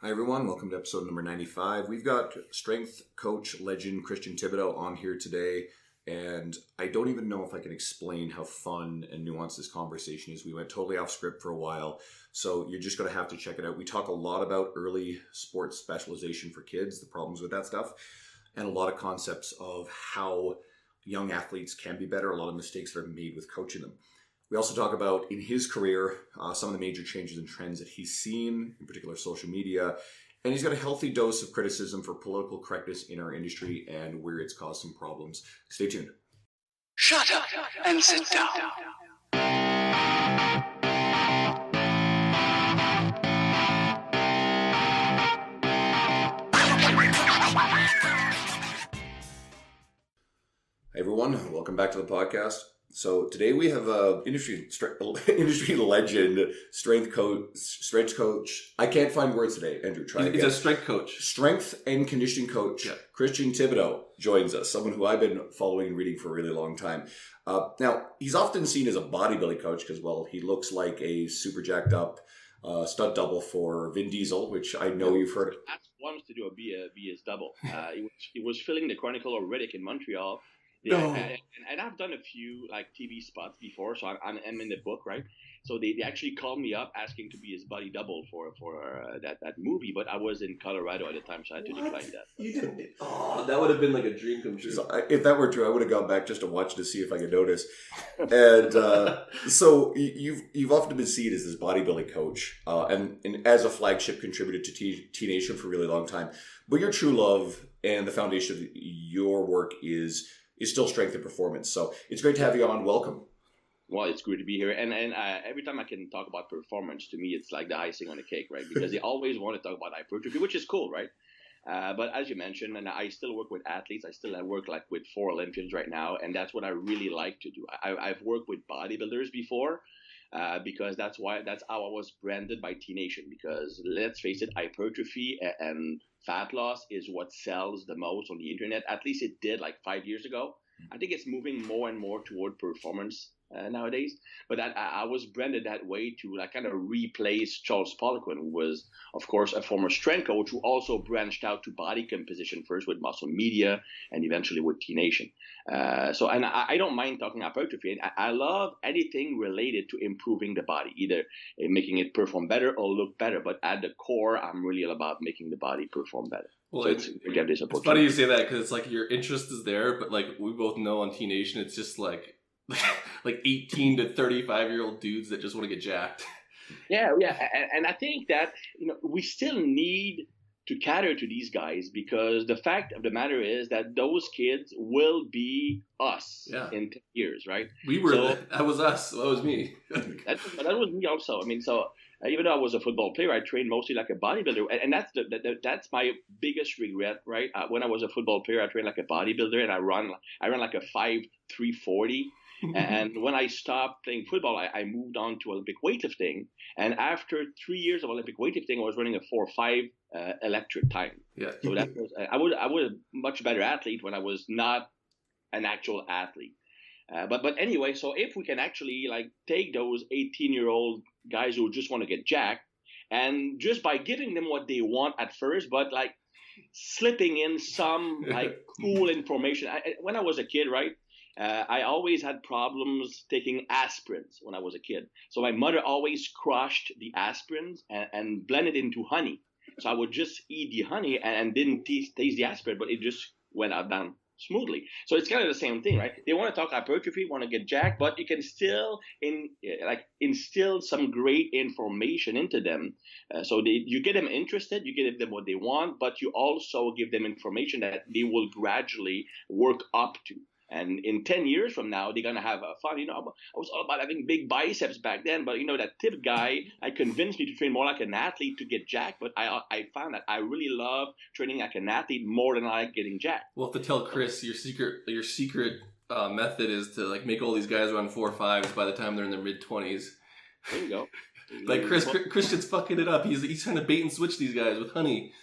Hi everyone, welcome to episode number 95. We've got strength coach legend Christian Thibaudeau on here today, and I don't even know if I can explain how fun and nuanced this conversation is. We went totally off script for a while, so you're just going to have to check it out. We talk a lot about early sports specialization for kids, the problems with that stuff, and a lot of concepts of how young athletes can be better, a lot of mistakes that are made with coaching them. We also talk about, in his career, some of the major changes and trends that he's seen, in particular social media. And he's got a healthy dose of criticism for political correctness in our industry and where it's caused some problems. Stay tuned. Shut up and sit down. Hey everyone, welcome back to the podcast. So today we have a industry legend, strength coach. I can't find words today. Andrew, try again. He's a strength coach. Strength and conditioning coach, yeah. Christian Thibaudeau joins us, someone who I've been following and reading for a really long time. Now, he's often seen as a bodybuilding coach because, well, he looks like a super jacked up stunt double for Vin Diesel, which I know you've heard of. I wanted to do a BS double. It was filling the Chronicle of Riddick in Montreal. Yeah, no. and I've done a few like TV spots before, so I'm in the book, right? So they actually called me up asking to be his body double for that movie, but I was in Colorado at the time, so I had to decline that. You didn't? Oh, that would have been like a dream come true. So if that were true, I would have gone back just to watch to see if I could notice. And so you've often been seen as this bodybuilding coach, and as a flagship contributor to T-Nation for a really long time. But your true love and the foundation of your work is still strength and performance. So it's great to have you on. Welcome. Well, it's great to be here. And every time I can talk about performance, to me, it's like the icing on the cake, right? Because they always want to talk about hypertrophy, which is cool, right? But as you mentioned, and I still work with athletes. I still work like with 4 Olympians right now. And that's what I really like to do. I've worked with bodybuilders before because that's how I was branded by T-Nation. Because let's face it, hypertrophy and fat loss is what sells the most on the internet. At least it did like 5 years ago. I think it's moving more and more toward performance nowadays. But I was branded that way to like kind of replace Charles Poliquin, who was, of course, a former strength coach who also branched out to body composition first with Muscle Media and eventually with T-Nation. So I don't mind talking hypertrophy. I love anything related to improving the body, either making it perform better or look better. But at the core, I'm really all about making the body perform better. Well, so it's funny you say that because it's like your interest is there, but like we both know on T-Nation, it's just like 18 to 35-year-old dudes that just want to get jacked. Yeah, and I think that we still need to cater to these guys because the fact of the matter is that those kids will be us in 10 years, right? That was us. That was me. that was me also. I mean, so even though I was a football player, I trained mostly like a bodybuilder, and that's my biggest regret, right? When I was a football player, I trained like a bodybuilder, and I ran like a 5'3" and when I stopped playing football, I moved on to Olympic weightlifting. And after 3 years of Olympic weightlifting, I was running a 4.5 electric time. Yeah. So that was I was a much better athlete when I was not an actual athlete. But anyway, so if we can actually like take those 18-year-old guys who just want to get jacked, and just by giving them what they want at first, but like slipping in some like cool information. When I was a kid, right? I always had problems taking aspirins when I was a kid. So my mother always crushed the aspirins and blended it into honey. So I would just eat the honey and didn't taste the aspirin, but it just went out down smoothly. So it's kind of the same thing, right? They want to talk hypertrophy, want to get jacked, but you can still instill some great information into them. So you get them interested, you give them what they want, but you also give them information that they will gradually work up to. And in 10 years from now, they're going to have fun. I was all about having big biceps back then, but that tip guy, convinced me to train more like an athlete to get jacked. But I found that I really love training like an athlete more than I like getting jacked. We'll have to tell Chris your secret method is to like make all these guys run 4.5s by the time they're in their mid-20s. There you go. Like Christian's fucking it up. He's trying to bait and switch these guys with honey.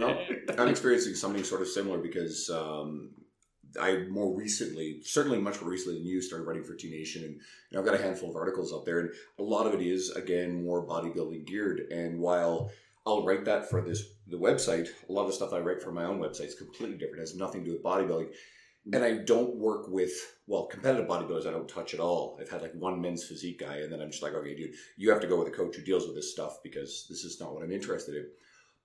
I'm experiencing something sort of similar because I more recently, certainly much more recently than you, started writing for T-Nation, and I've got a handful of articles up there, and a lot of it is, again, more bodybuilding geared. And while I'll write that for the website. A lot of the stuff I write for my own website is completely different. It has nothing to do with bodybuilding. And I don't work with, competitive bodybuilders I don't touch at all. I've had like one men's physique guy, and then I'm just like, okay, dude, you have to go with a coach who deals with this stuff because this is not what I'm interested in.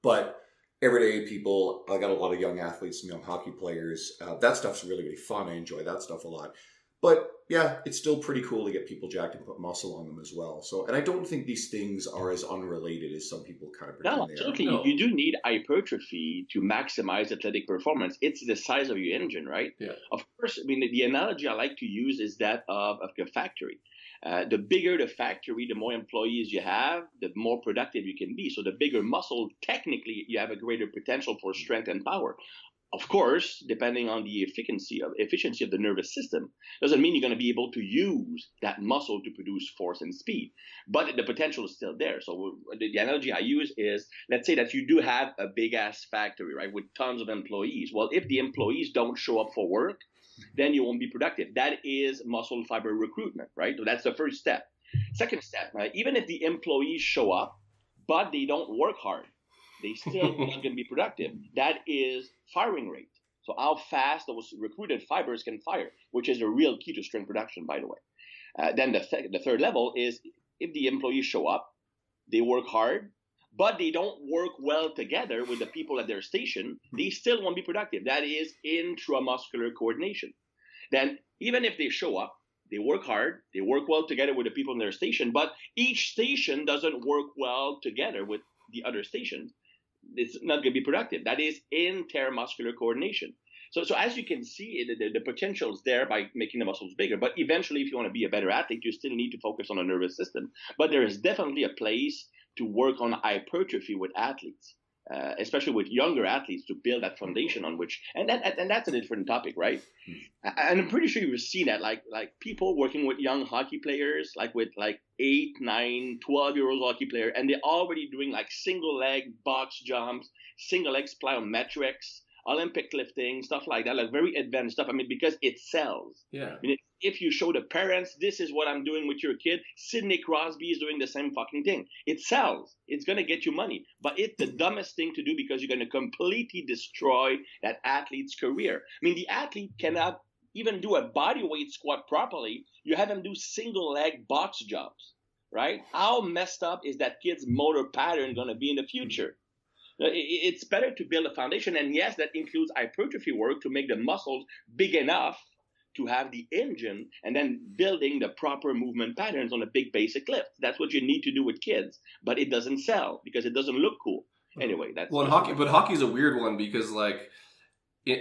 But everyday people, I got a lot of young athletes and young hockey players. That stuff's really, really fun. I enjoy that stuff a lot. But yeah, it's still pretty cool to get people jacked and put muscle on them as well. So, and I don't think these things are as unrelated as some people kind of pretend No, they absolutely. are. No. You do need hypertrophy to maximize athletic performance. It's the size of your engine, right? Yeah. Of course, I mean, the analogy I like to use is that of a factory. The bigger the factory, the more employees you have, the more productive you can be. So the bigger muscle, technically, you have a greater potential for strength and power. Of course, depending on the efficiency of the nervous system, doesn't mean you're going to be able to use that muscle to produce force and speed, but the potential is still there. So the analogy I use is, let's say that you do have a big ass factory, right, with tons of employees. Well, if the employees don't show up for work, then you won't be productive. That is muscle fiber recruitment, right? So that's the first step. Second step, right? Even if the employees show up, but they don't work hard, they still not going to be productive. That is firing rate. So how fast those recruited fibers can fire, which is a real key to strength production, by the way. Then the third level is if the employees show up, they work hard, but they don't work well together with the people at their station, they still won't be productive. That is intramuscular coordination. Then even if they show up, they work hard, they work well together with the people in their station, but each station doesn't work well together with the other stations. It's not going to be productive. That is intermuscular coordination. So as you can see, the potential is there by making the muscles bigger. But eventually, if you want to be a better athlete, you still need to focus on the nervous system. But there is definitely a place to work on hypertrophy with athletes, especially with younger athletes, to build that foundation on which, and that's a different topic, right? And I'm pretty sure you've seen that, like people working with young hockey players, like with like 8, 9, 12-year-old hockey player, and they're already doing like single leg box jumps, single leg plyometrics, Olympic lifting, stuff like that, like very advanced stuff. I mean, because it sells. Yeah. I mean, if you show the parents, this is what I'm doing with your kid, Sidney Crosby is doing the same fucking thing. It sells. It's going to get you money. But it's the dumbest thing to do because you're going to completely destroy that athlete's career. I mean, the athlete cannot even do a bodyweight squat properly. You have him do single leg box jumps, right? How messed up is that kid's motor pattern going to be in the future? It's better to build a foundation, and yes, that includes hypertrophy work to make the muscles big enough to have the engine, and then building the proper movement patterns on a big basic lift. That's what you need to do with kids, but it doesn't sell because it doesn't look cool. Anyway, that's well, in hockey, but hockey's a weird one because like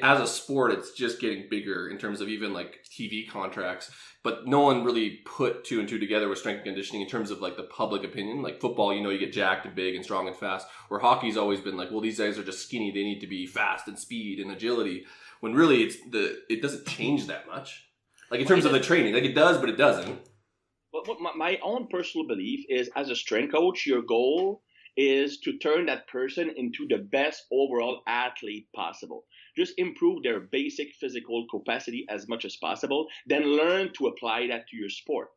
as a sport, it's just getting bigger in terms of even like TV contracts. But no one really put two and two together with strength and conditioning in terms of like the public opinion. Like football, you get jacked and big and strong and fast. Where hockey's always been like, well, these guys are just skinny. They need to be fast and speed and agility. When really it doesn't change that much. Like in terms of the training, like it does, but it doesn't. Well, my own personal belief is, as a strength coach, your goal is to turn that person into the best overall athlete possible. Just improve their basic physical capacity as much as possible, then learn to apply that to your sport.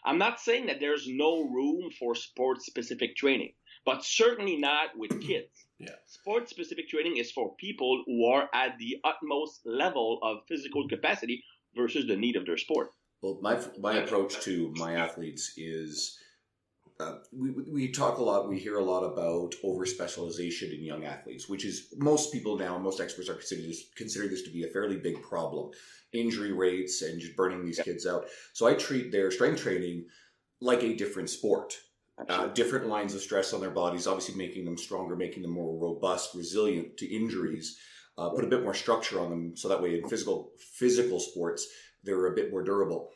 I'm not saying that there's no room for sport-specific training, but certainly not with kids. Yeah. Sport-specific training is for people who are at the utmost level of physical capacity versus the need of their sport. Well, my approach to my athletes is we talk a lot, we hear a lot about over-specialization in young athletes, which is most people now, most experts are consider this to be a fairly big problem. Injury rates and just burning these kids out. So I treat their strength training like a different sport. Different lines of stress on their bodies, obviously making them stronger, making them more robust, resilient to injuries, put a bit more structure on them so that way in physical sports, they're a bit more durable.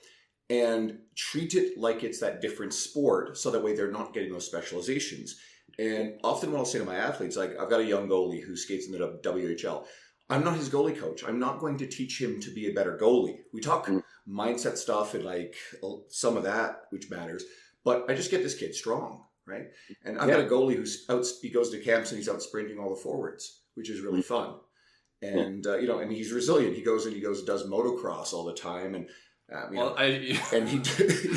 And treat it like it's that different sport so that way they're not getting those specializations. And often what I'll say to my athletes, like I've got a young goalie who skates in the WHL. I'm not his goalie coach. I'm not going to teach him to be a better goalie. We talk mindset stuff and like some of that, which matters. But I just get this kid strong, right? And I've got a goalie he goes to camps and he's out sprinting all the forwards, which is really fun. And, and he's resilient. He does motocross all the time. And, I he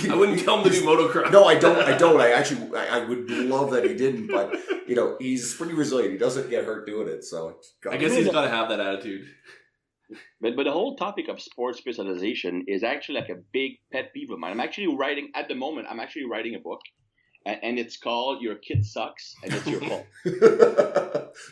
I wouldn't tell him to do motocross. No, I don't. I would love that he didn't, but he's pretty resilient. He doesn't get hurt doing it. So I guess he's got to have that attitude. But the whole topic of sports specialization is actually like a big pet peeve of mine. I'm actually writing a book, and it's called "Your Kid Sucks and It's Your Fault."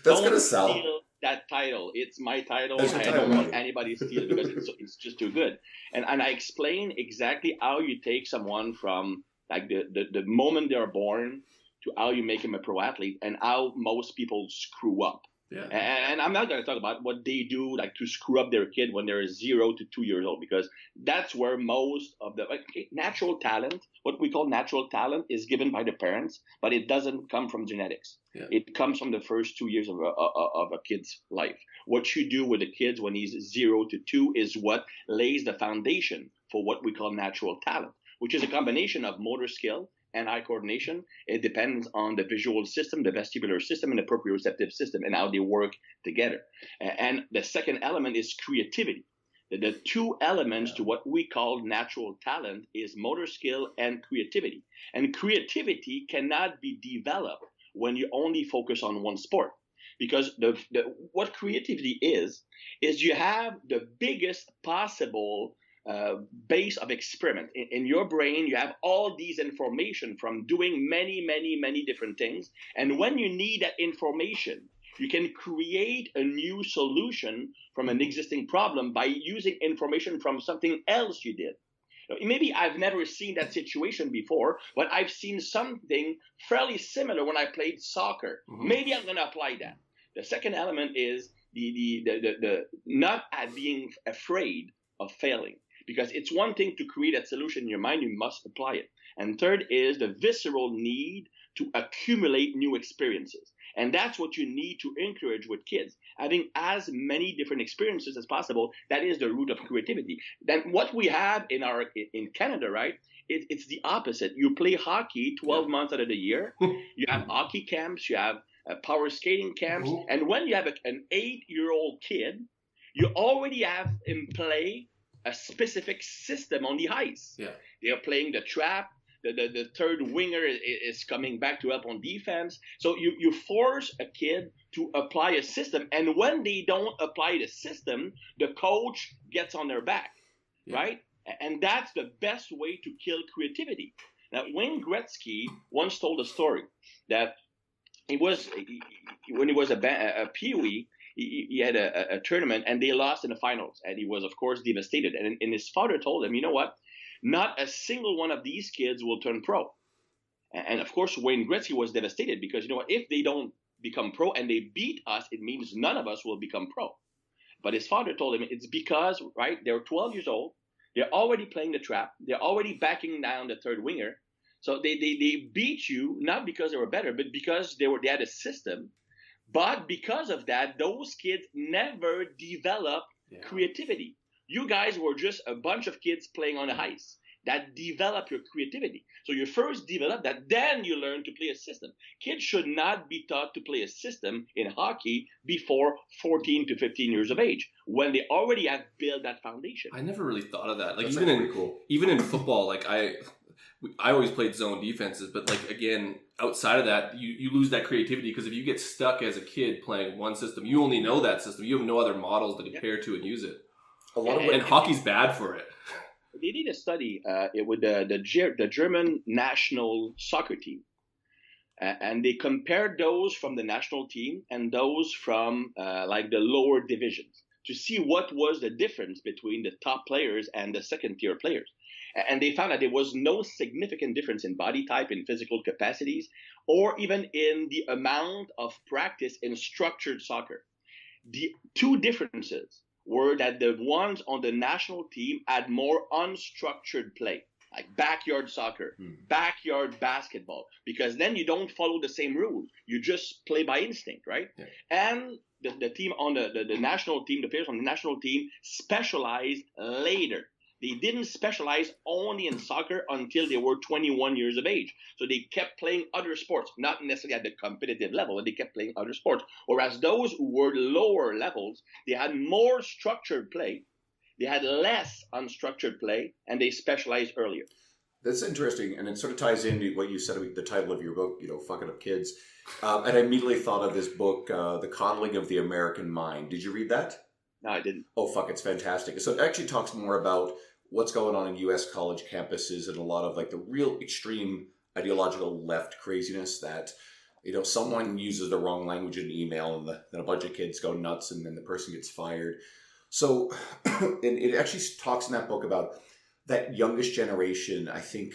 That's gonna sell. Steal that title. It's my title. That's your I title, don't want right? anybody to steal it because it's just too good. And I explain exactly how you take someone from like the moment they're born to how you make them a pro athlete, and how most people screw up. Yeah. And I'm not going to talk about what they do like to screw up their kid when they're 0 to 2 years old, because that's where most of the natural talent, what we call natural talent, is given by the parents, but it doesn't come from genetics. Yeah. It comes from the first 2 years of a kid's life. What you do with the kids when he's 0 to 2 is what lays the foundation for what we call natural talent, which is a combination of motor skill and eye coordination. It depends on the visual system, the vestibular system, and the proprioceptive system, and how they work together. And the second element is creativity. The two elements to what we call natural talent is motor skill and creativity. And creativity cannot be developed when you only focus on one sport. Because what creativity is you have the biggest possible base of experiment. In your brain, you have all these information from doing many, many, many different things. And when you need that information, you can create a new solution from an existing problem by using information from something else you did. Maybe I've never seen that situation before, but I've seen something fairly similar when I played soccer. Mm-hmm. Maybe I'm going to apply that. The second element is the not being afraid of failing. Because it's one thing to create that solution in your mind, you must apply it. And third is the visceral need to accumulate new experiences. And that's what you need to encourage with kids. Having as many different experiences as possible, that is the root of creativity. Then what we have in Canada, right, it's the opposite. You play hockey 12 months out of the year. You have hockey camps, you have power skating camps. Mm-hmm. And when you have an 8-year-old kid, you already have in play a specific system on the ice. Yeah. They are playing the trap. The third winger is coming back to help on defense. So you force a kid to apply a system. And when they don't apply the system, the coach gets on their back, right? And that's the best way to kill creativity. Now, Wayne Gretzky once told a story that when he was a peewee, he had a tournament and they lost in the finals, and he was of course devastated. And his father told him, you know what? Not a single one of these kids will turn pro. And of course, Wayne Gretzky was devastated because, you know what? If they don't become pro and they beat us, it means none of us will become pro. But his father told him it's because, right, they're 12 years old. They're already playing the trap. They're already backing down the third winger. So they beat you not because they were better, but because they had a system. But because of that, those kids never developed creativity. You guys were just a bunch of kids playing on the ice that develop your creativity. So you first develop that, then you learn to play a system. Kids should not be taught to play a system in hockey before 14 to 15 years of age, when they already have built that foundation. I never really thought of that. Like That's even in football, like I always played zone defenses, but like again, outside of that, you lose that creativity because if you get stuck as a kid playing one system, you only know that system. You have no other models to compare to and use it. And hockey's bad for it. They did a study with the German national soccer team, and they compared those from the national team and those from like the lower divisions to see what was the difference between the top players and the second tier players. And they found that there was no significant difference in body type, in physical capacities, or even in the amount of practice in structured soccer. The two differences were that the ones on the national team had more unstructured play, like backyard soccer, backyard basketball, because then you don't follow the same rules. You just play by instinct, right? Yeah. And the team on the national team, the players on the national team specialized later. They didn't specialize only in soccer until they were 21 years of age. So they kept playing other sports, not necessarily at the competitive level, but they kept playing other sports. Whereas those who were lower levels, they had more structured play, they had less unstructured play, and they specialized earlier. That's interesting, and it sort of ties into what you said about the title of your book, Fucking Up Kids. And I immediately thought of this book, The Coddling of the American Mind. Did you read that? No, I didn't. Oh, fuck, it's fantastic. So it actually talks more about what's going on in U.S. college campuses and a lot of like the real extreme ideological left craziness that, someone uses the wrong language in an email and then a bunch of kids go nuts and then the person gets fired. So and it actually talks in that book about that youngest generation. I think,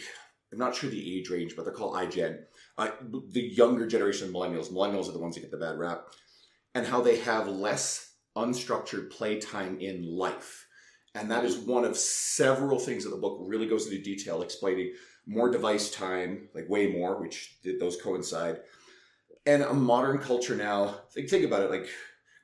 I'm not sure the age range, but they're called iGen. The younger generation of millennials. Millennials are the ones that get the bad rap. And how they have less unstructured playtime in life. And that is one of several things that the book really goes into detail, explaining more device time, like way more, which those coincide. And a modern culture now, think about it, like,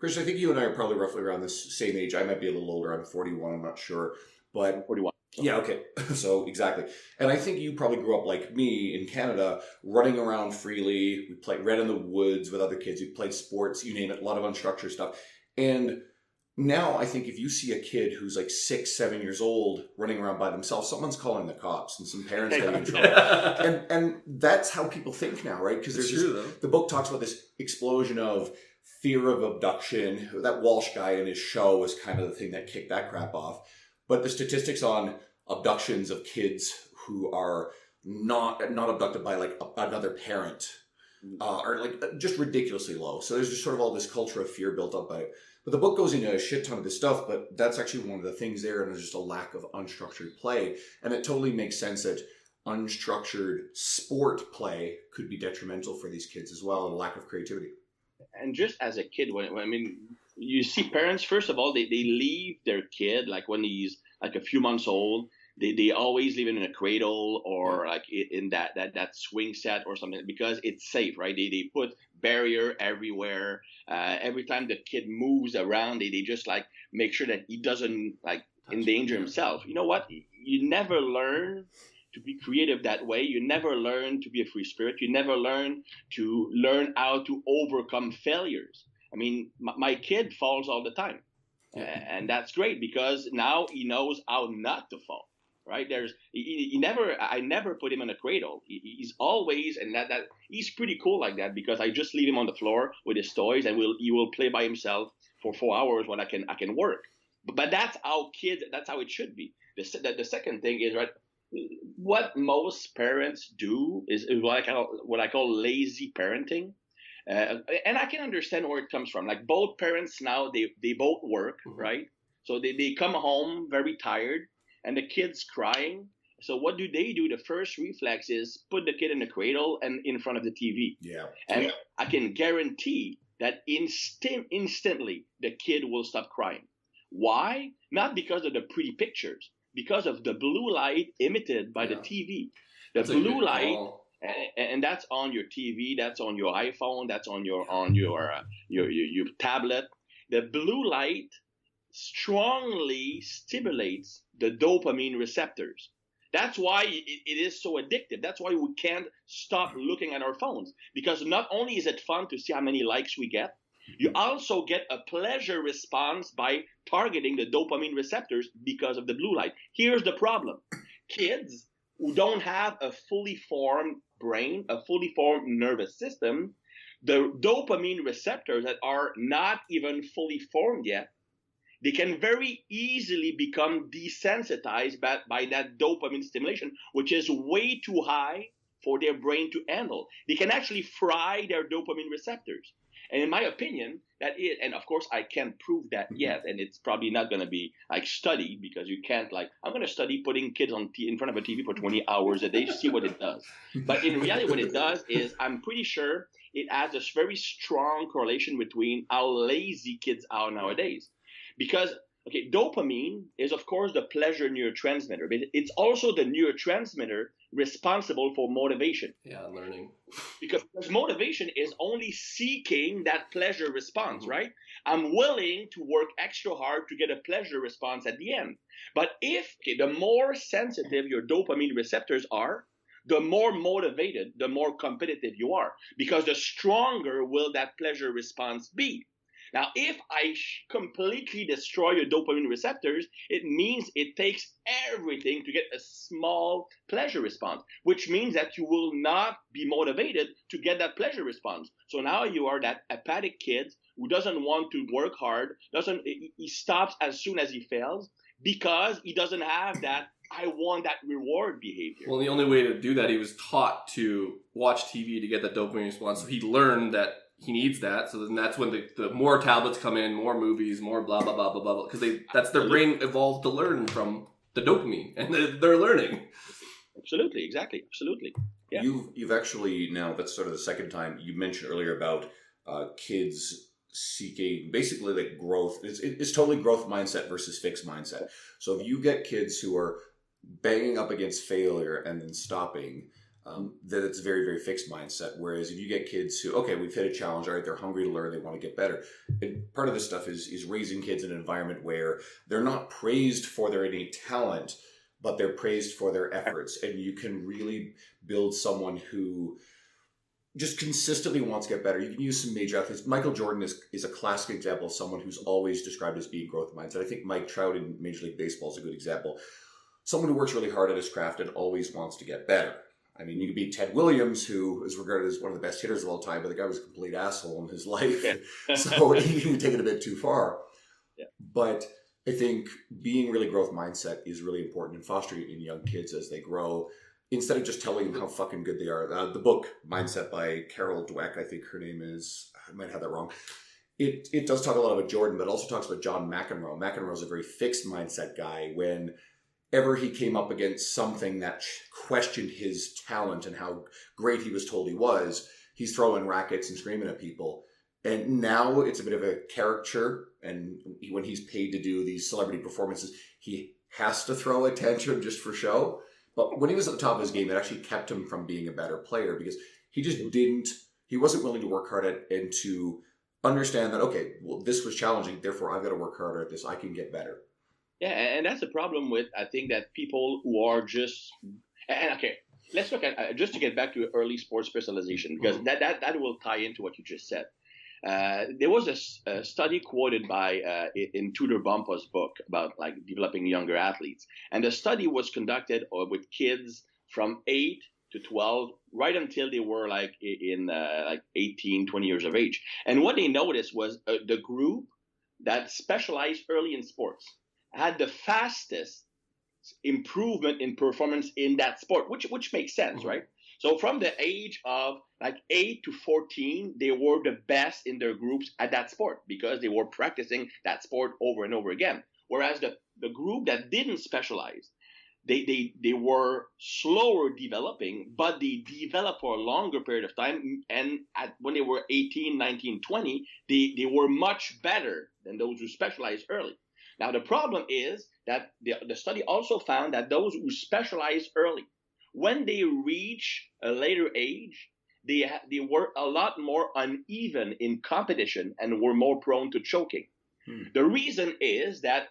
Christian, I think you and I are probably roughly around this same age. I might be a little older. I'm 41, I'm not sure. But 41. Yeah, okay. So, exactly. And I think you probably grew up like me in Canada, running around freely. We played red in the woods with other kids. We played sports, you name it, a lot of unstructured stuff. And now I think if you see a kid who's like 6, 7 years old running around by themselves, someone's calling the cops and some parents getting in trouble. And that's how people think now, right? Because the book talks about this explosion of fear of abduction. That Walsh guy in his show was kind of the thing that kicked that crap off. But the statistics on abductions of kids who are not abducted by like another parent are like just ridiculously low. So there's just sort of all this culture of fear built up by it. But the book goes into a shit ton of this stuff, but that's actually one of the things there, and there's just a lack of unstructured play. And it totally makes sense that unstructured sport play could be detrimental for these kids as well, and a lack of creativity. And just as a kid, you see parents, first of all, they leave their kid, like when he's like a few months old, they always leave him in a cradle or like in that swing set or something because it's safe, right? They put barrier everywhere. Every time the kid moves around, they just like make sure that he doesn't like endanger himself. You know what? You never learn to be creative that way. You never learn to be a free spirit. You never learn how to overcome failures. I mean, my kid falls all the time. And that's great because now he knows how not to fall, right? I never put him in a cradle. He's always, and that he's pretty cool like that because I just leave him on the floor with his toys and he will play by himself for 4 hours when I can work. But that's how it should be. The second thing is, right, what most parents do is what I call lazy parenting. And I can understand where it comes from. Like both parents now, they both work, right? So they come home very tired and the kid's crying. So what do? The first reflex is put the kid in the cradle and in front of the TV. Yeah. And I can guarantee that instantly the kid will stop crying. Why? Not because of the pretty pictures, because of the blue light emitted by the TV. That's blue light. And that's on your TV, that's on your iPhone, that's on your tablet. The blue light strongly stimulates the dopamine receptors. That's why it is so addictive. That's why we can't stop looking at our phones. Because not only is it fun to see how many likes we get, you also get a pleasure response by targeting the dopamine receptors because of the blue light. Here's the problem. Kids who don't have a fully formed brain, a fully formed nervous system, the dopamine receptors that are not even fully formed yet, they can very easily become desensitized by that dopamine stimulation, which is way too high for their brain to handle. They can actually fry their dopamine receptors. And in my opinion, and of course I can't prove that yet, and it's probably not going to be like studied because you can't I'm going to study putting kids in front of a TV for 20 hours a day to see what it does. But in reality, what it does is I'm pretty sure it has a very strong correlation between how lazy kids are nowadays. Because, dopamine is, of course, the pleasure neurotransmitter, but it's also the neurotransmitter responsible for motivation. Yeah, learning. Because motivation is only seeking that pleasure response, right? I'm willing to work extra hard to get a pleasure response at the end. But the more sensitive your dopamine receptors are, the more motivated, the more competitive you are. Because the stronger will that pleasure response be. Now, if I completely destroy your dopamine receptors, it means it takes everything to get a small pleasure response, which means that you will not be motivated to get that pleasure response. So now you are that apathic kid who doesn't want to work hard, he stops as soon as he fails because he doesn't have that I want that reward behavior. Well, the only way to do that, he was taught to watch TV to get that dopamine response. So he learned that he needs that. So then that's when the more tablets come in, more movies, more blah, blah, blah, blah, blah. Because that's their brain evolved to learn from the dopamine. And they're learning. Absolutely. Exactly. Absolutely. Yeah. You've actually, now that's sort of the second time you mentioned earlier about kids seeking basically like growth. It's totally growth mindset versus fixed mindset. So if you get kids who are banging up against failure and then stopping, then it's a very, very fixed mindset. Whereas if you get kids who, okay, we've hit a challenge, all right, they're hungry to learn, they want to get better. And part of this stuff is raising kids in an environment where they're not praised for their innate talent, but they're praised for their efforts. And you can really build someone who just consistently wants to get better. You can use some major athletes. Michael Jordan is a classic example of someone who's always described as being growth mindset. I think Mike Trout in Major League Baseball is a good example. Someone who works really hard at his craft and always wants to get better. I mean, you could be Ted Williams, who is regarded as one of the best hitters of all time, but the guy was a complete asshole in his life. Yeah. So he can take it a bit too far. Yeah. But I think being really growth mindset is really important and fostering it in young kids as they grow, instead of just telling them how fucking good they are. The book Mindset by Carol Dweck, I think her name is, I might have that wrong. It does talk a lot about Jordan, but also talks about John McEnroe. McEnroe's a very fixed mindset guy. Whenever he came up against something that questioned his talent and how great he was told he was, he's throwing rackets and screaming at people. And now it's a bit of a caricature. And when he's paid to do these celebrity performances, he has to throw a tantrum just for show. But when he was at the top of his game, it actually kept him from being a better player because he wasn't willing to work hard at and to understand that, okay, well, this was challenging, therefore I've got to work harder at this. I can get better. Yeah, and that's the problem with, I think, that people who are just, and okay, let's look at, just to get back to early sports specialization, because that will tie into what you just said. There was a study quoted by in Tudor Bumpa's book about like developing younger athletes, and the study was conducted with kids from 8 to 12, right until they were like in like 18, 20 years of age. And what they noticed was the group that specialized early in sports had the fastest improvement in performance in that sport, which makes sense, right? So from the age of like 8 to 14, they were the best in their groups at that sport because they were practicing that sport over and over again. Whereas the group that didn't specialize, they were slower developing, but they developed for a longer period of time. And when they were 18, 19, 20, they were much better than those who specialized early. Now, the problem is that the study also found that those who specialize early, when they reach a later age, they were a lot more uneven in competition and were more prone to choking. The reason is that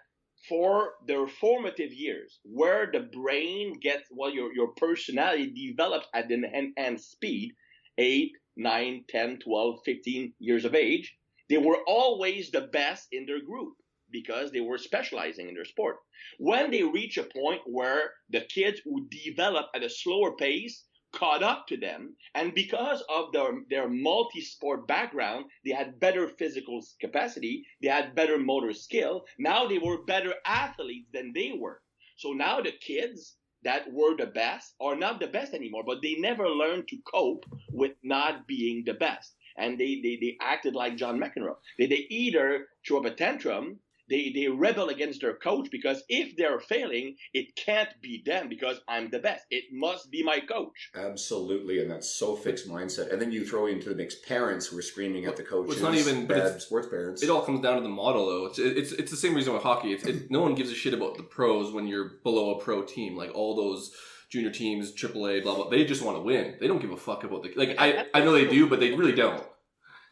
for their formative years, where the brain gets, well, your personality develops at an enhanced speed, 8, 9, 10, 12, 15 years of age, they were always the best in their group because they were specializing in their sport. When they reach a point where the kids who develop at a slower pace caught up to them, and because of their multi-sport background, they had better physical capacity, they had better motor skill, now they were better athletes than they were. So now the kids that were the best are not the best anymore, but they never learned to cope with not being the best. And they acted like John McEnroe. They either throw up a tantrum, they rebel against their coach because if they're failing, it can't be them because I'm the best. It must be my coach. Absolutely, and that's so fixed mindset. And then you throw into the mix parents who are screaming at the coaches. It's not even bad sports parents. It all comes down to the model, though. It's the same reason with hockey. No one gives a shit about the pros when you're below a pro team. Like all those junior teams, AAA, blah blah. They just want to win. They don't give a fuck about I know they do, but they really don't.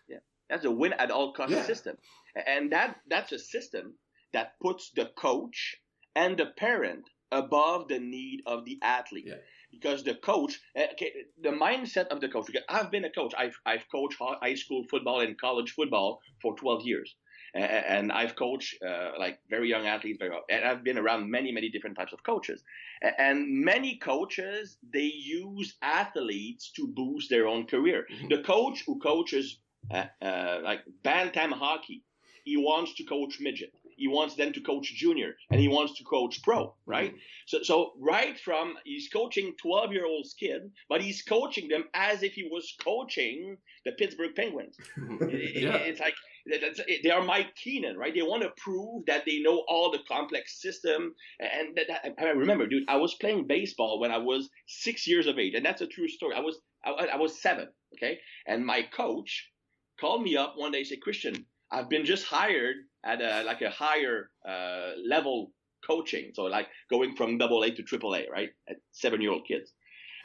Yeah, that's a win at all cost system. And that's a system that puts the coach and the parent above the need of the athlete. Yeah. because the coach, the mindset of the coach. Because I've been a coach. I've coached high school football and college football for 12 years, and I've coached like very young athletes, and I've been around many different types of coaches. And many coaches, they use athletes to boost their own career. Mm-hmm. The coach who coaches like bantam hockey, he wants to coach midget. He wants them to coach junior, and he wants to coach pro, right? Mm-hmm. So right from, he's coaching 12-year-old kid, but he's coaching them as if he was coaching the Pittsburgh Penguins. It's like, they are Mike Keenan, right? They want to prove that they know all the complex system. And I remember, dude, I was playing baseball when I was 6 years of age, and that's a true story. I was 7, okay? And my coach called me up one day and said, Christian, I've been just hired at a higher level coaching. So like going from AA to AAA, right? At 7-year-old kids.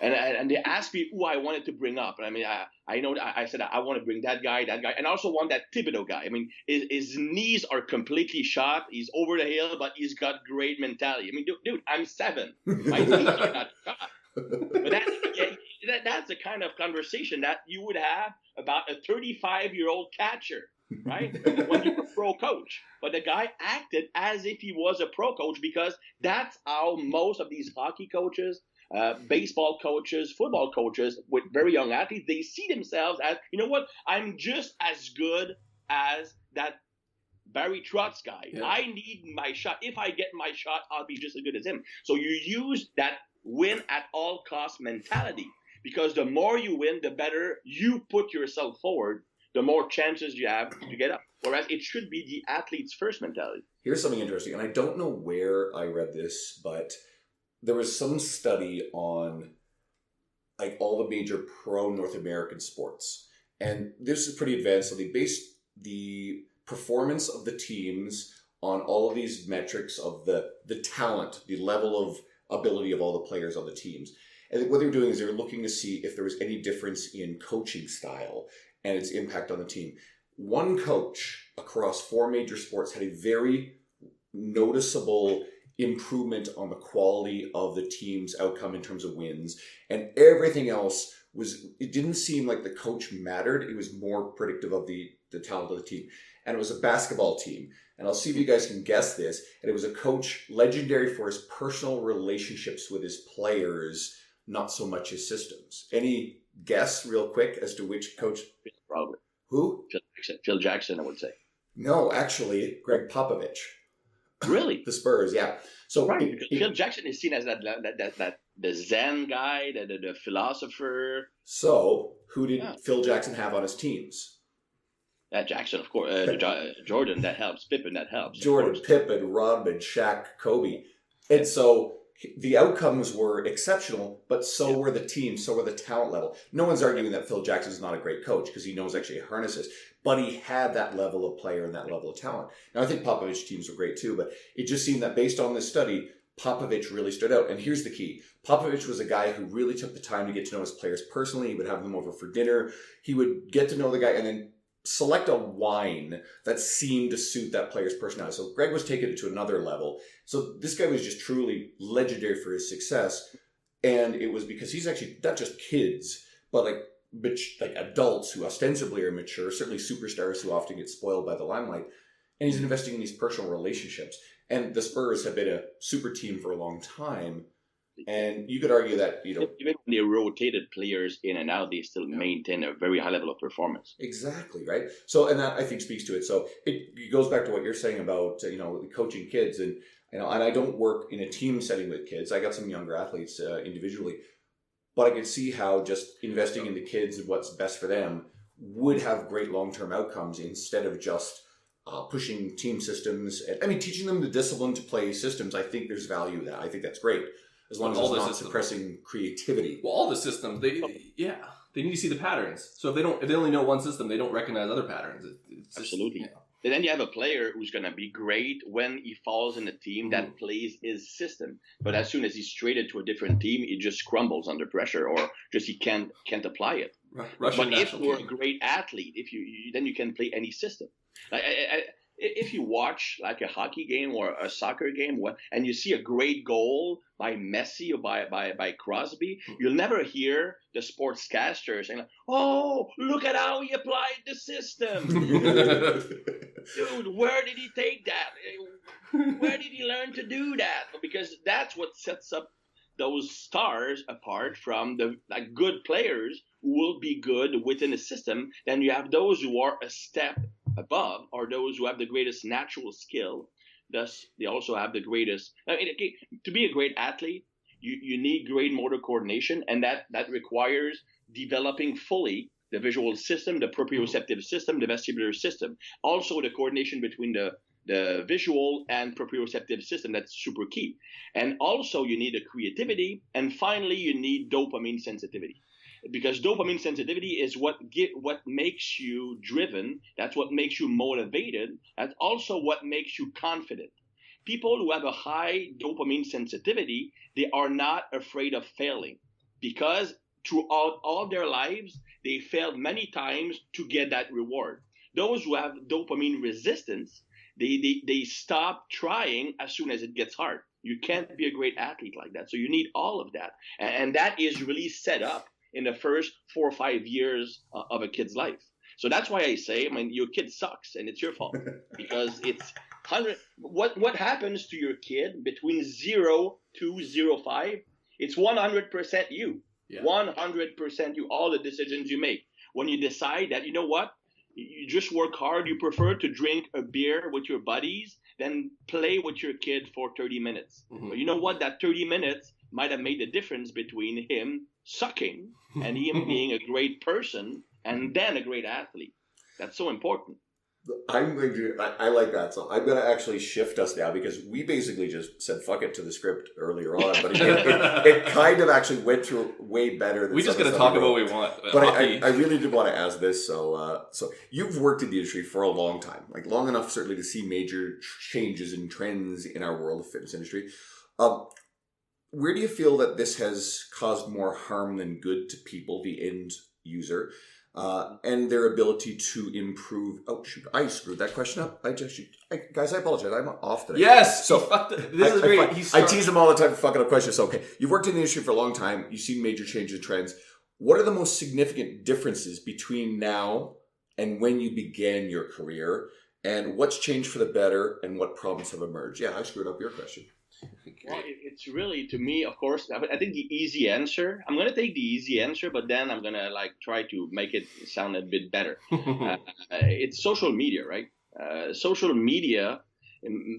And they asked me who I wanted to bring up. And I mean, I said, I want to bring that guy, and I also want that Thibaudeau guy. I mean, his knees are completely shot. He's over the hill, but he's got great mentality. I mean, dude, I'm 7. My knees are not shot. But that's the kind of conversation that you would have about a 35-year-old catcher, right? When you're a pro coach. But the guy acted as if he was a pro coach, because that's how most of these hockey coaches, baseball coaches, football coaches with very young athletes, they see themselves as, you know what, I'm just as good as that Barry Trotz guy. Yeah. I need my shot. If I get my shot, I'll be just as good as him. So you use that win at all cost mentality, because the more you win, the better you put yourself forward, the more chances you have to get up. Whereas it should be the athlete's first mentality. Here's something interesting, and I don't know where I read this, but there was some study on like all the major pro North American sports. And this is pretty advanced. So they based the performance of the teams on all of these metrics of the talent, the level of ability of all the players on the teams. And what they were doing is they were looking to see if there was any difference in coaching style and its impact on the team. One coach across 4 major sports had a very noticeable improvement on the quality of the team's outcome in terms of wins, and everything else it didn't seem like the coach mattered. It was more predictive of the talent of the team. And it was a basketball team. And I'll see if you guys can guess this. And it was a coach legendary for his personal relationships with his players, not so much his systems. Any guess real quick as to which coach? Probably. Who? Phil Jackson, I would say. No, actually, Greg Popovich. Really? The Spurs, yeah. So right, because Phil Jackson is seen as that the Zen guy, the philosopher. So who did Phil Jackson have on his teams? Jackson, of course. Jordan, that helps. Pippen, that helps. Jordan, Pippen, Rodman, Shaq, Kobe. And so the outcomes were exceptional, but so were the teams, so were the talent level. No one's arguing that Phil Jackson is not a great coach, because he knows actually harnesses, but he had that level of player and that level of talent. Now, I think Popovich's teams were great too, but it just seemed that based on this study, Popovich really stood out. And here's the key. Popovich was a guy who really took the time to get to know his players personally. He would have them over for dinner. He would get to know the guy and then select a wine that seemed to suit that player's personality. So Greg was taking it to another level. So this guy was just truly legendary for his success. And it was because he's actually not just kids, but like adults who ostensibly are mature, certainly superstars who often get spoiled by the limelight. And he's investing in these personal relationships. And the Spurs have been a super team for a long time. And you could argue that, even when they rotated players in and out, they still maintain a very high level of performance. Exactly, right? So, and that I think speaks to it. So it goes back to what you're saying about, coaching kids. And, and I don't work in a team setting with kids. I got some younger athletes individually. But I can see how just investing in the kids and what's best for them would have great long-term outcomes instead of just pushing team systems. Teaching them the discipline to play systems, I think there's value in that. I think that's great. As long as it's not suppressing creativity. Well, all the systems, they need to see the patterns. So if they only know one system, they don't recognize other patterns. It's absolutely. Just, And then you have a player who's going to be great when he falls in a team that plays his system. But as soon as he's traded to a different team, he just crumbles under pressure, or just he can't apply it. Russian but if you're a great athlete, then you can play any system. if you watch like a hockey game or a soccer game, and you see a great goal by Messi or by Crosby, you'll never hear the sportscasters saying, "Oh, look at how he applied the system, dude. Where did he take that? Where did he learn to do that?" Because that's what sets up those stars apart from the like good players who will be good within a system. Then you have those who are a step above, or those who have the greatest natural skill. Thus, they also have the greatest. I mean, okay, to be a great athlete, you need great motor coordination, and that requires developing fully the visual system, the proprioceptive system, the vestibular system. Also, the coordination between the visual and proprioceptive system, that's super key. And also you need a creativity, and finally you need dopamine sensitivity, because dopamine sensitivity is what makes you driven, that's what makes you motivated, that's also what makes you confident. People who have a high dopamine sensitivity, they are not afraid of failing, because throughout all their lives they failed many times to get that reward. Those who have dopamine resistance, they stop trying as soon as it gets hard. You can't be a great athlete like that. So you need all of that. And that is really set up in the first 4 or 5 years of a kid's life. So that's why I say, I mean, your kid sucks and it's your fault, because it's 100. What happens to your kid between 0 to 05? It's 100% you. Yeah. 100% you, all the decisions you make. When you decide that, you know what? You just work hard. You prefer to drink a beer with your buddies than play with your kid for 30 minutes. Mm-hmm. But you know what? That 30 minutes might have made the difference between him sucking and him being a great person and then a great athlete. That's so important. I like that. So I'm going to actually shift us now, because we basically just said fuck it to the script earlier on, but it kind of actually went through way better than we just going to talk about what we want. But I really did want to ask this. So you've worked in the industry for a long time, like long enough certainly to see major changes and trends in our world of fitness industry. Where do you feel that this has caused more harm than good to people, the end user? And their ability to improve. Oh shoot! I screwed that question up. Guys, I apologize. I'm off today. Yes. So this is great. I tease him all the time for fucking up questions. So okay, you've worked in the industry for a long time. You've seen major changes and trends. What are the most significant differences between now and when you began your career? And what's changed for the better? And what problems have emerged? Yeah, I screwed up your question. Well, it's really, to me, of course, I think the easy answer, I'm going to take the easy answer, but then I'm going to try to make it sound a bit better. It's social media, right? Social media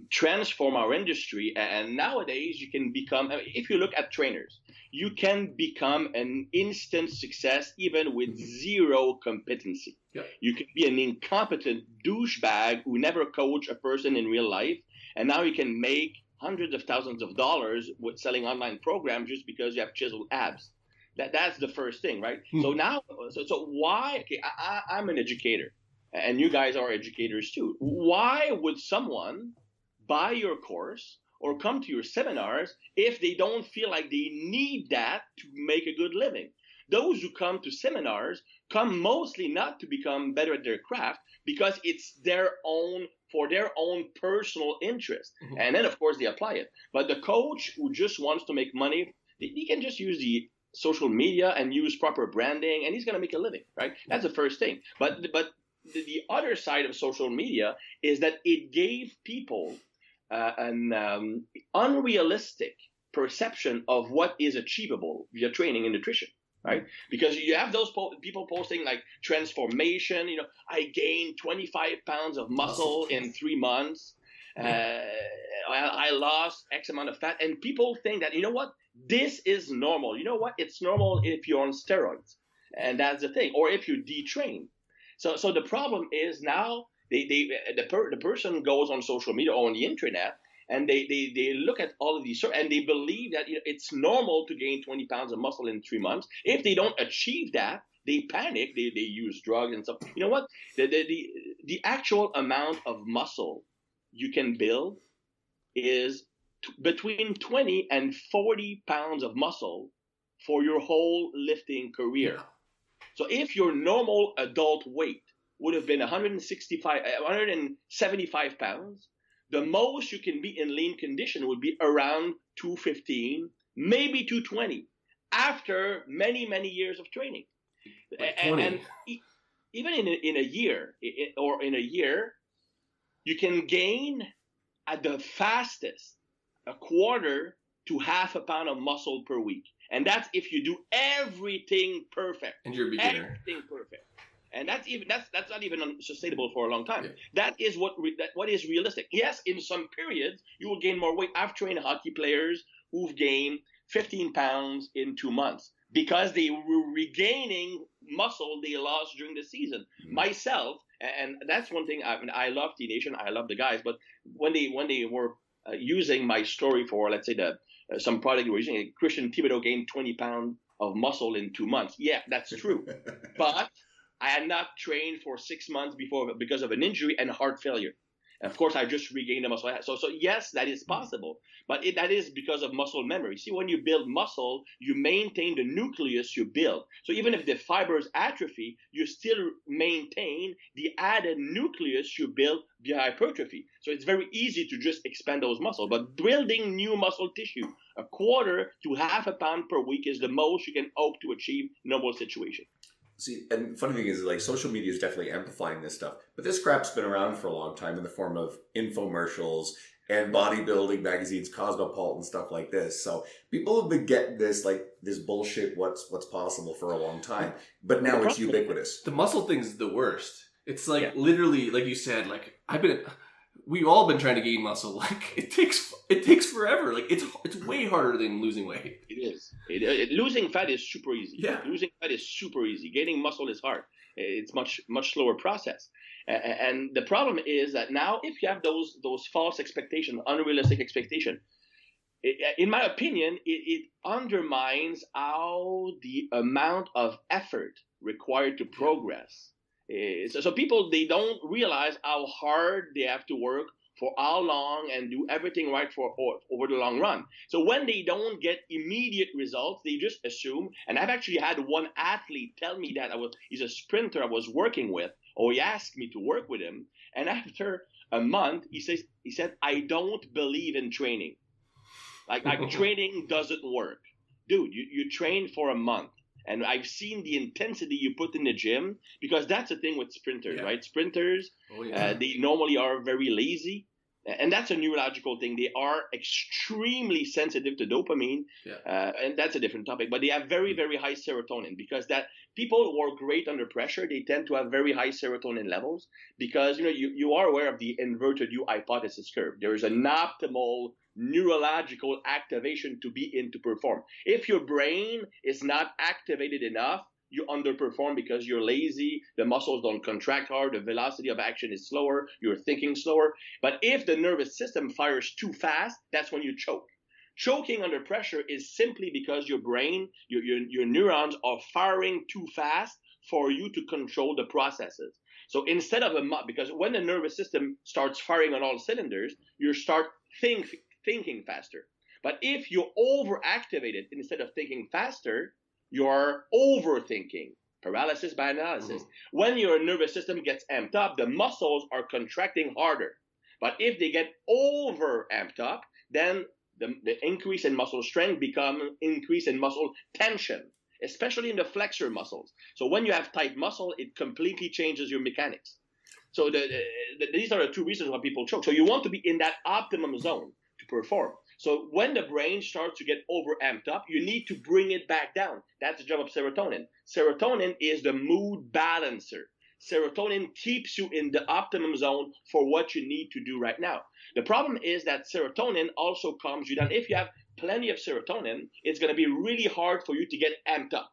transform our industry. And nowadays you can become, if you look at trainers, you can become an instant success even with zero competency. Yeah. You can be an incompetent douchebag who never coached a person in real life. And now you can make hundreds of thousands of dollars with selling online programs just because you have chiseled abs. That's the first thing, right? So now, so why? Okay, I'm an educator, and you guys are educators too. Why would someone buy your course or come to your seminars if they don't feel like they need that to make a good living? Those who come to seminars come mostly not to become better at their craft, because it's for their own personal interest. Mm-hmm. And then, of course, they apply it. But the coach who just wants to make money, he can just use the social media and use proper branding, and he's going to make a living, right? That's the first thing. But the other side of social media is that it gave people an unrealistic perception of what is achievable via training and nutrition. Right? Because you have those people posting like transformation, I gained 25 pounds of muscle in 3 months. I lost X amount of fat. And people think that, you know what, this is normal. You know what? It's normal if you're on steroids. And that's the thing. Or if you detrain. So the problem is now the person goes on social media or on the internet, and they look at all of these, and they believe that it's normal to gain 20 pounds of muscle in 3 months. If they don't achieve that, they panic. They use drugs and stuff. You know what? The actual amount of muscle you can build is between 20 and 40 pounds of muscle for your whole lifting career. So if your normal adult weight would have been 175 pounds. The most you can be in lean condition would be around 215, maybe 220, after many, many years of training. Like and even in a year, you can gain at the fastest a quarter to half a pound of muscle per week. And that's if you do everything perfect. And you're a beginner. Everything perfect. And that's not even sustainable for a long time. Yeah. That is what is realistic. Yes, in some periods you will gain more weight. I've trained hockey players who've gained 15 pounds in 2 months because they were regaining muscle they lost during the season. Mm-hmm. Myself, and that's one thing. I love T-Nation. I love the guys. But when they were using my story for, let's say, some product they were using, Christian Thibaudeau gained 20 pounds of muscle in 2 months. Yeah, that's true. But I had not trained for 6 months before because of an injury and heart failure. And of course, I just regained the muscle. So yes, that is possible. But that is because of muscle memory. See, when you build muscle, you maintain the nucleus you build. So even if the fibers atrophy, you still maintain the added nucleus you build via hypertrophy. So it's very easy to just expand those muscles. But building new muscle tissue, a quarter to half a pound per week is the most you can hope to achieve in a normal situation. See, and funny thing is, like, social media is definitely amplifying this stuff. But this crap's been around for a long time in the form of infomercials and bodybuilding magazines, Cosmopolitan, stuff like this. So people have been getting this, like, this bullshit, what's possible for a long time. But now it's ubiquitous. The muscle thing's the worst. It's like, literally, like you said, like, we've all been trying to gain muscle. Like, it takes forever. Like, it's way harder than losing weight. It is. Losing fat is super easy. Yeah. Losing fat is super easy. Gaining muscle is hard. It's much slower process. And the problem is that now, if you have those false expectations, unrealistic expectation, in my opinion, it undermines how the amount of effort required to progress. So people, they don't realize how hard they have to work for how long and do everything right for over the long run. So when they don't get immediate results, they just assume. And I've actually had one athlete tell me that he's a sprinter I was working with, or he asked me to work with him. And after a month, he said, I don't believe in training. Like training doesn't work. Dude, you train for a month. And I've seen the intensity you put in the gym, because that's the thing with sprinters, right? Sprinters, they normally are very lazy. And that's a neurological thing. They are extremely sensitive to dopamine. And that's a different topic. But they have very, very high serotonin, because that people who are great under pressure, they tend to have very high serotonin levels, because you are aware of the inverted U hypothesis curve. There is an optimal neurological activation to be in to perform. If your brain is not activated enough, you underperform because you're lazy, the muscles don't contract hard, the velocity of action is slower, you're thinking slower. But if the nervous system fires too fast, that's when you choke. Choking under pressure is simply because your brain, your neurons are firing too fast for you to control the processes. So instead of because when the nervous system starts firing on all cylinders, you start thinking faster. But if you're overactivated instead of thinking faster, you're overthinking. Paralysis by analysis. Mm-hmm. When your nervous system gets amped up, the muscles are contracting harder. But if they get over amped up, then the increase in muscle strength becomes increase in muscle tension, especially in the flexor muscles. So when you have tight muscle, it completely changes your mechanics. So these are the two reasons why people choke. So you want to be in that optimum zone to perform. So when the brain starts to get over amped up, you need to bring it back down. That's the job of serotonin. Serotonin is the mood balancer. Serotonin keeps you in the optimum zone for what you need to do right now. The problem is that serotonin also calms you down. If you have plenty of serotonin, it's going to be really hard for you to get amped up.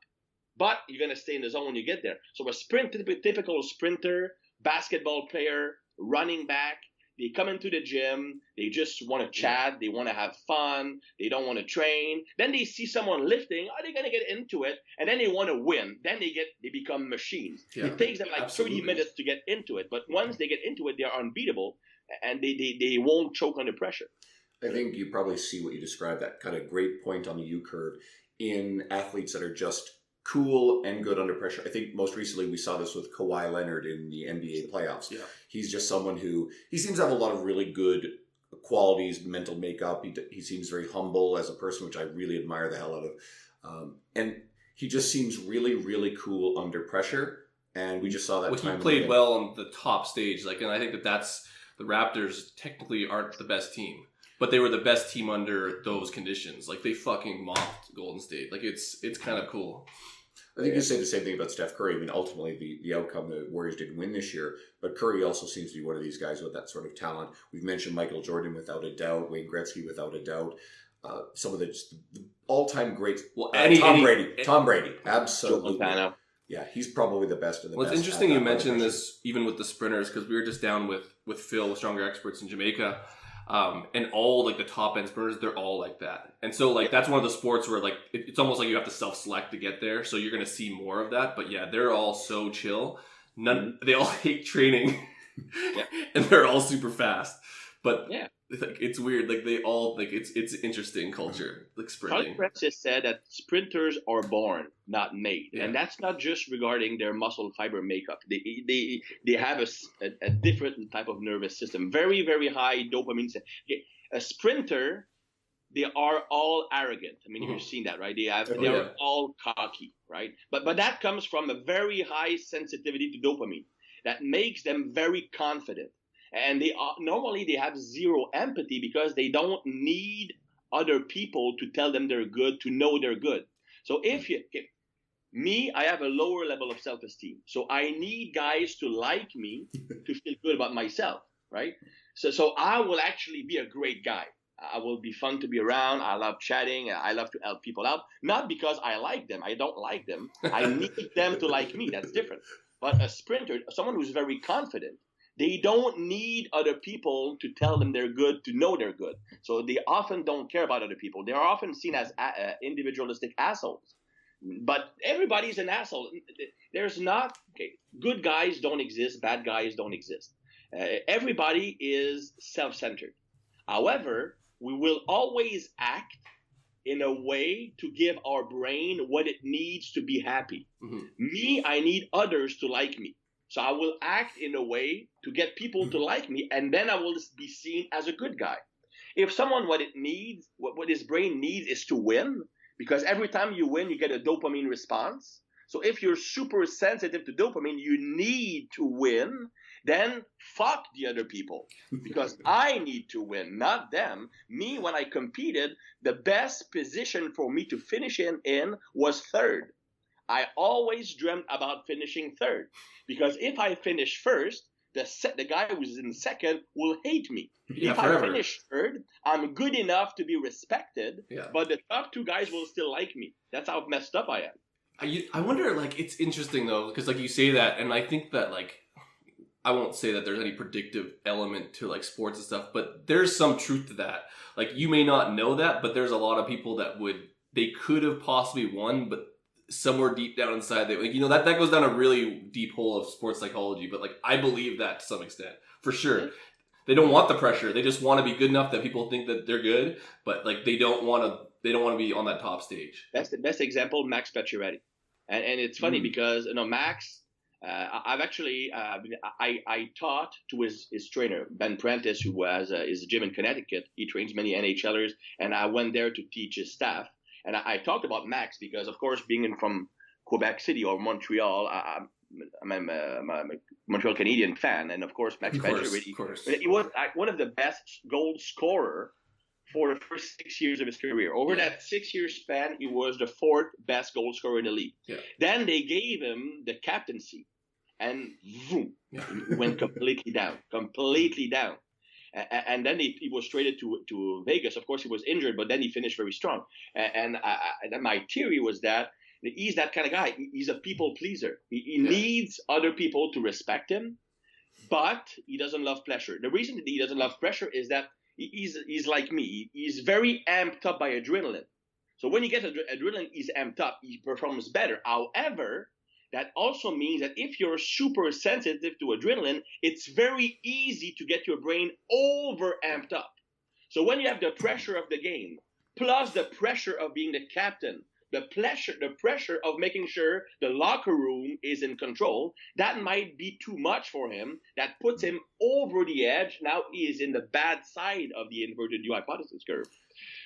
But you're going to stay in the zone when you get there. So a typical sprinter, basketball player, running back, they come into the gym, they just want to chat, they want to have fun, they don't want to train. Then they see someone lifting, they're going to get into it, and then they want to win. Then they become machines. Yeah, it takes them like 30 minutes to get into it, but once they get into it, they are unbeatable, and they won't choke under pressure. I think you probably see what you described, that kind of great point on the U curve in athletes that are just cool and good under pressure. I think most recently we saw this with Kawhi Leonard in the NBA playoffs. Yeah. He's just someone who, he seems to have a lot of really good qualities, mental makeup. He seems very humble as a person, which I really admire the hell out of. And he just seems really, really cool under pressure. And we just saw that. He played well on the top stage. And I think that's the Raptors technically aren't the best team, but they were the best team under those conditions. They fucking mopped Golden State. It's kind of cool. I think you say the same thing about Steph Curry. I mean, ultimately, the outcome, the Warriors didn't win this year, but Curry also seems to be one of these guys with that sort of talent. We've mentioned Michael Jordan without a doubt, Wayne Gretzky without a doubt, some of the all-time greats. Well, Tom Brady, absolutely. Yeah, he's probably the best of the best. Well, it's interesting you mentioned this even with the sprinters, because we were just down with Phil, with Stronger Experts in Jamaica. And all the top end sprinters, they're all like that. And so that's one of the sports where it's almost like you have to self-select to get there. So you're going to see more of that. But yeah, they're all so chill. They all hate training and they're all super fast. But it's weird. They all it's interesting culture, sprinting. Charlie Francis said that sprinters are born, not made, and that's not just regarding their muscle fiber makeup. They have a different type of nervous system, very very high dopamine. A sprinter, they are all arrogant. I mean, you've seen that, right? They are all cocky, right? But that comes from a very high sensitivity to dopamine that makes them very confident. And normally they have zero empathy because they don't need other people to tell them they're good, to know they're good. So I have a lower level of self-esteem. So I need guys to like me to feel good about myself, right? So I will actually be a great guy. I will be fun to be around. I love chatting. I love to help people out. Not because I like them. I don't like them. I need them to like me. That's different. But a sprinter, someone who's very confident, they don't need other people to tell them they're good, to know they're good. So they often don't care about other people. They're often seen as individualistic assholes. But everybody's an asshole. There's not good guys don't exist, bad guys don't exist. Everybody is self-centered. However, we will always act in a way to give our brain what it needs to be happy. Me, I need others to like me. So I will act in a way to get people to like me, and then I will be seen as a good guy. If someone, what his brain needs is to win, because every time you win, you get a dopamine response. So if you're super sensitive to dopamine, you need to win, then fuck the other people, because I need to win, not them. Me, when I competed, the best position for me to finish in was third. I always dreamt about finishing third, because if I finish first, the guy who's in second will hate me. If I finish third, I'm good enough to be respected, but the top two guys will still like me. That's how messed up I am. I wonder, it's interesting though, because you say that, and I think that I won't say that there's any predictive element to sports and stuff, but there's some truth to that. You may not know that, but there's a lot of people that they could have possibly won, but somewhere deep down inside that goes down a really deep hole of sports psychology, but I believe that to some extent, for sure. They don't want the pressure. They just want to be good enough that people think that they're good, but they don't want to be on that top stage. That's the best example, Max Pacioretty. And it's funny because Max, I've actually I taught to his trainer Ben Prentice, who has his gym in Connecticut. He trains many NHLers, and I went there to teach his staff. And I talked about Max because, of course, being from Quebec City or Montreal, I'm a Montreal Canadian fan. And, of course, Max Pacioretty, he was one of the best goal scorer for the first 6 years of his career. Over that 6-year span, he was the 4th best goal scorer in the league. Yeah. Then they gave him the captaincy, and boom, he went completely down. And then he was traded to Vegas. Of course, he was injured, but then he finished very strong. And my theory was that he's that kind of guy. He's a people pleaser. He needs other people to respect him, but he doesn't love pressure. The reason that he doesn't love pressure is that he's like me. He's very amped up by adrenaline. So when he gets adrenaline, he's amped up. He performs better. However, that also means that if you're super sensitive to adrenaline, it's very easy to get your brain over amped up. So when you have the pressure of the game, plus the pressure of being the captain, the pressure of making sure the locker room is in control, that might be too much for him. That puts him over the edge. Now he is in the bad side of the inverted U hypothesis curve.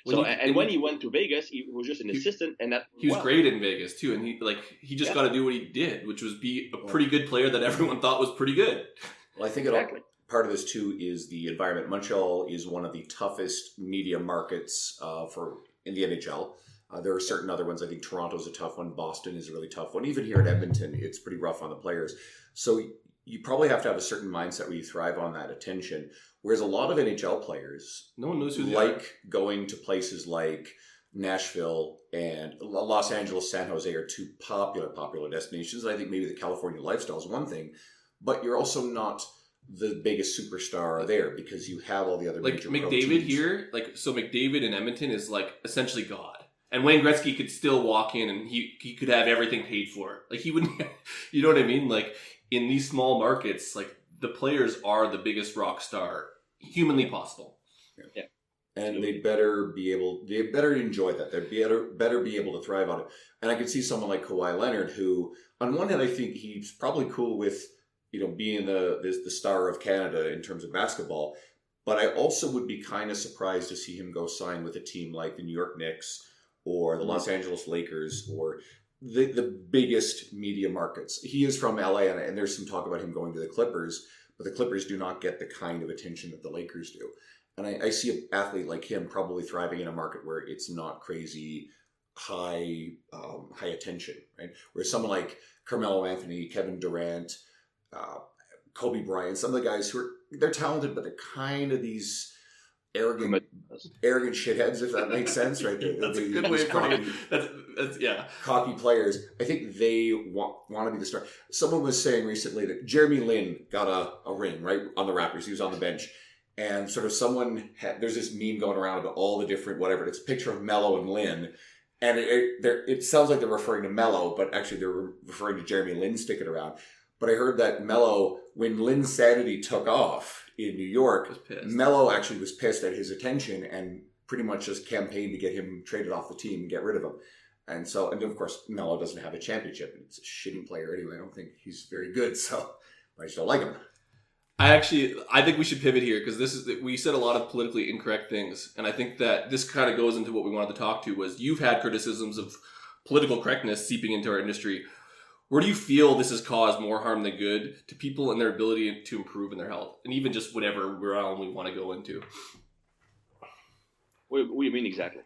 When he went to Vegas, he was just an assistant, and that he was great in Vegas too. And he just got to do what he did, which was be a pretty good player that everyone thought was pretty good. Well, I think part of this too is the environment. Montreal is one of the toughest media markets in the NHL. There are certain other ones. I think Toronto's a tough one. Boston is a really tough one. Even here in Edmonton, it's pretty rough on the players. So you probably have to have a certain mindset where you thrive on that attention. Whereas a lot of NHL players, no one knows who they like are. Going to places like Nashville and Los Angeles, San Jose are two popular destinations. I think maybe the California lifestyle is one thing, but you're also not the biggest superstar there because you have all the other major McDavid here. So McDavid in Edmonton is essentially God. And Wayne Gretzky could still walk in and he could have everything paid for. He wouldn't, you know what I mean? In these small markets, the players are the biggest rock star humanly possible. Yeah. And they better enjoy that. They better be able to thrive on it. And I could see someone like Kawhi Leonard, who on one hand, I think he's probably cool with, being the star of Canada in terms of basketball. But I also would be kind of surprised to see him go sign with a team like the New York Knicks or the Los Angeles Lakers or the biggest media markets. He is from LA, and there's some talk about him going to the Clippers, but the Clippers do not get the kind of attention that the Lakers do. And I see an athlete like him probably thriving in a market where it's not crazy high attention, right? Whereas someone like Carmelo Anthony, Kevin Durant, Kobe Bryant, some of the guys they're talented, but they're kind of these arrogant shitheads, if that makes sense, right? That's a good way of putting it. That's cocky players. I think they want to be the star. Someone was saying recently that Jeremy Lin got a ring, right, on the Raptors. He was on the bench. And sort of there's this meme going around about all the different whatever. It's a picture of Melo and Lin. And it sounds like they're referring to Melo, but actually they're referring to Jeremy Lin sticking around. But I heard that Melo, when Lin's sanity took off in New York, Melo actually was pissed at his attention and pretty much just campaigned to get him traded off the team and get rid of him. And of course, Melo doesn't have a championship. And it's a shitty player anyway. I don't think he's very good, so I just don't like him. I think we should pivot here because we said a lot of politically incorrect things, and I think that this kind of goes into what we wanted to talk to was you've had criticisms of political correctness seeping into our industry. Where do you feel this has caused more harm than good to people and their ability to improve in their health, and even just whatever realm we want to go into? What do you mean exactly?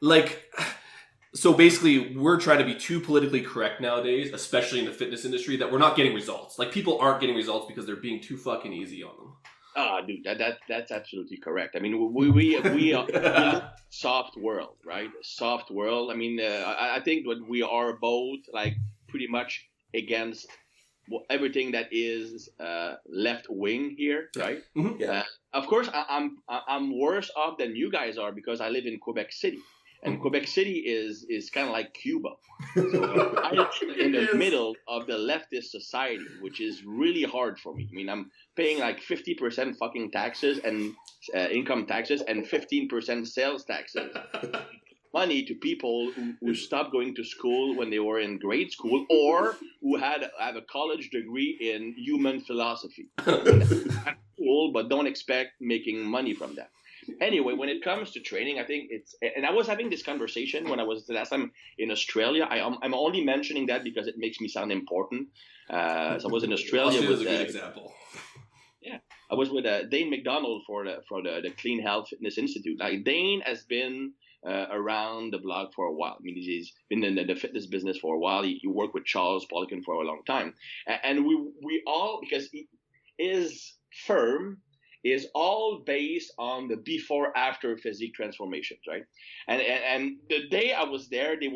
So basically, we're trying to be too politically correct nowadays, especially in the fitness industry, that we're not getting results. People aren't getting results because they're being too fucking easy on them. Dude, that's absolutely correct. I mean, we are soft world, right? Soft world. I mean, I think that we are both pretty much against everything that is left wing here, right? Mm-hmm. Yeah. Of course, I'm worse off than you guys are because I live in Quebec City. And Quebec City is kind of like Cuba. So I live in the middle of the leftist society, which is really hard for me. I mean, I'm paying 50% fucking taxes and income taxes and 15% sales taxes. Money to people who stopped going to school when they were in grade school or who have a college degree in human philosophy. Cool, but don't expect making money from that. Anyway, when it comes to training, I think and I was having this conversation when I was the last time in Australia. I'm only mentioning that because it makes me sound important. So I was in Australia. Australia's a good example. Yeah, I was with Dane McDonald for the Clean Health Fitness Institute. Dane has been around the block for a while. I mean, he's been in the fitness business for a while. He worked with Charles Poliquin for a long time, and we all, because his firm is all based on the before-after physique transformations, right? And the day I was there, they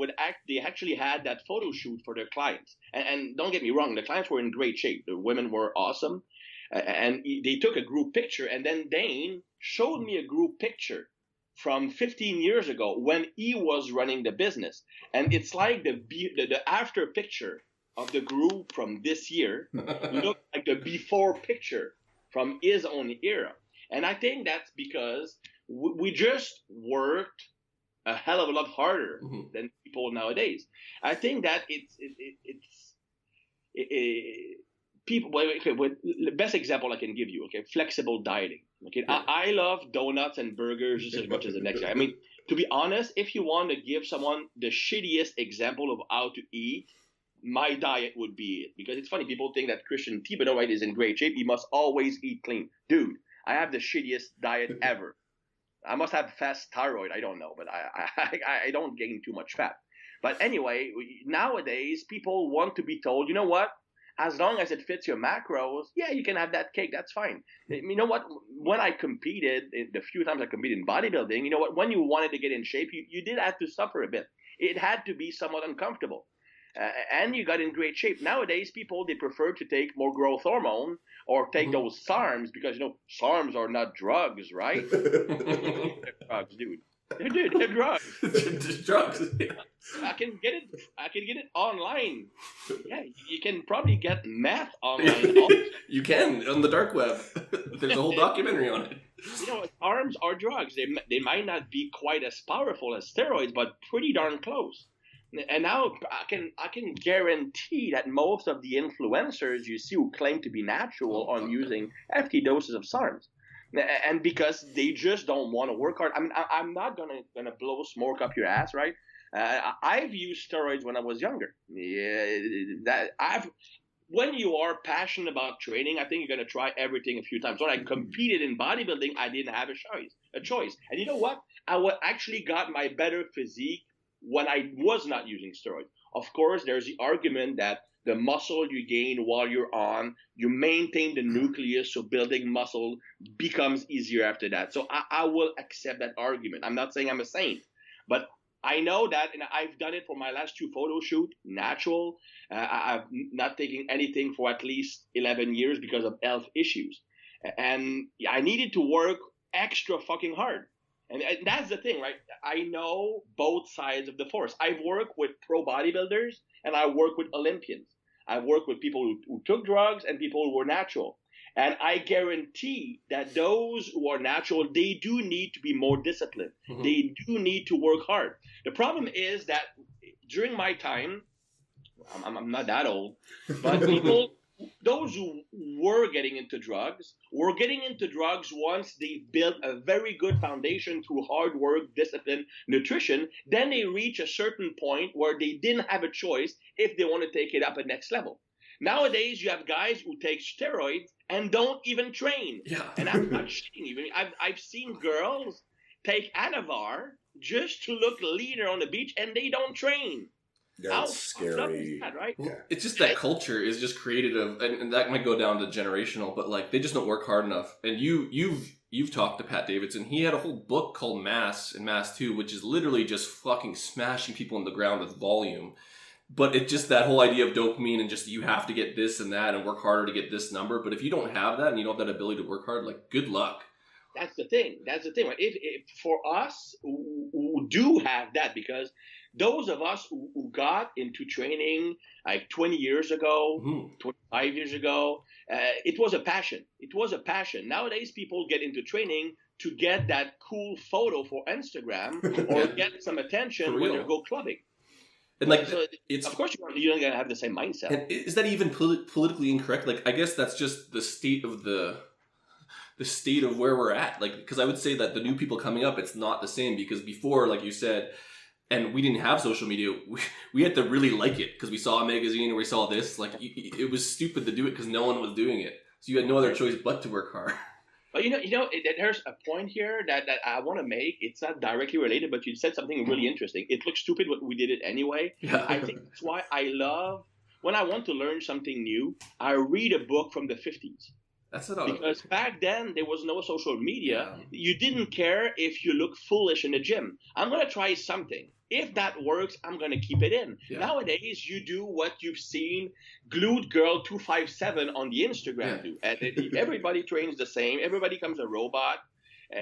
actually had that photo shoot for their clients. And don't get me wrong, the clients were in great shape. The women were awesome. And they took a group picture, and then Dane showed me a group picture from 15 years ago when he was running the business. And it's like the after picture of the group from this year looked like the before picture from his own era. And I think that's because we just worked a hell of a lot harder Mhm. than people nowadays. I think that people. Okay, the best example I can give you. Okay, flexible dieting. Okay, Yeah. I love donuts and burgers just as much as the next guy. I mean, to be honest, if you want to give someone the shittiest example of how to eat, my diet would be it. Because it's funny, people think that Christian Thibaudeau, right, is in great shape. He must always eat clean. Dude, I have the shittiest diet ever. I must have fast thyroid. I don't know, but I don't gain too much fat. But anyway, nowadays people want to be told, you know what? As long as it fits your macros, yeah, you can have that cake. That's fine. You know what? When I competed, the few times I competed in bodybuilding, you know what? When you wanted to get in shape, you did have to suffer a bit. It had to be somewhat uncomfortable. And you got in great shape. Nowadays, people, they prefer to take more growth hormone or take Mhm. those SARMs because, SARMs are not drugs, right? They're drugs, dude. They're drugs. Just drugs. I can get it online. Yeah, you can probably get meth online also. You can on the dark web. There's a whole documentary on it. SARMs are drugs. They might not be quite as powerful as steroids, but pretty darn close. And now I can guarantee that most of the influencers you see who claim to be natural are using hefty doses of SARMs, and because they just don't want to work hard. I mean, I'm not gonna blow smoke up your ass, right? I've used steroids when I was younger. Yeah, when you are passionate about training, I think you're gonna try everything a few times. When I competed in bodybuilding, I didn't have a choice. And you know what? Actually got my better physique when I was not using steroids. Of course, there's the argument that the muscle you gain while you're on, you maintain the nucleus, so building muscle becomes easier after that. So I will accept that argument. I'm not saying I'm a saint, but I know that, and I've done it for my last 2 photo shoot, natural. I've not taken anything for at least 11 years because of health issues. And I needed to work extra fucking hard. And that's the thing, right? I know both sides of the force. I've worked with pro bodybuilders and I work with Olympians. I've worked with people who took drugs and people who were natural. And I guarantee that those who are natural, they do need to be more disciplined. Mhm. They do need to work hard. The problem is that during my time, I'm not that old, but people, those who were getting into drugs once they built a very good foundation through hard work, discipline, nutrition. Then they reach a certain point where they didn't have a choice if they want to take it up a next level. Nowadays, you have guys who take steroids and don't even train. Yeah. And I'm not shitting you. I've seen girls take Anavar just to look leaner on the beach, and they don't train. That's scary. That, right? Well, it's just that culture is just created of, and that might go down to generational, but like they just don't work hard enough. And you've talked to Pat Davidson. He had a whole book called Mass and Mass 2, which is literally just fucking smashing people in the ground with volume. But it's just that whole idea of dopamine and just you have to get this and that and work harder to get this number. But if you don't have that and you don't have that ability to work hard, like good luck. That's the thing. Right? If for us who do have that, because those of us who got into training like 20 years ago, 25 years ago, it was a passion. It was a passion. Nowadays, people get into training to get that cool photo for Instagram or get some attention when they go clubbing. And like, so it's, of course, you're not gonna have the same mindset. And is that even politically incorrect? Like, I guess that's just the state of the state of where we're at. Like, because I would say that the new people coming up, it's not the same, because before, like you said, and we didn't have social media, we had to really like it because we saw a magazine or we saw this. Like, it was stupid to do it because no one was doing it, so you had no other choice but to work hard. But there's a point here that I want to make. It's not directly related, but you said something really interesting. It looks stupid, but we did it anyway. Yeah. I think that's why I love, when I want to learn something new, I read a book from the 50s. That's what I was. Because back then, there was no social media. Yeah. You didn't care if you look foolish in the gym. I'm going to try something. If that works, I'm going to keep it in. Yeah. Nowadays, you do what you've seen Glued Girl 257 on the Instagram do. And everybody trains the same. Everybody becomes a robot.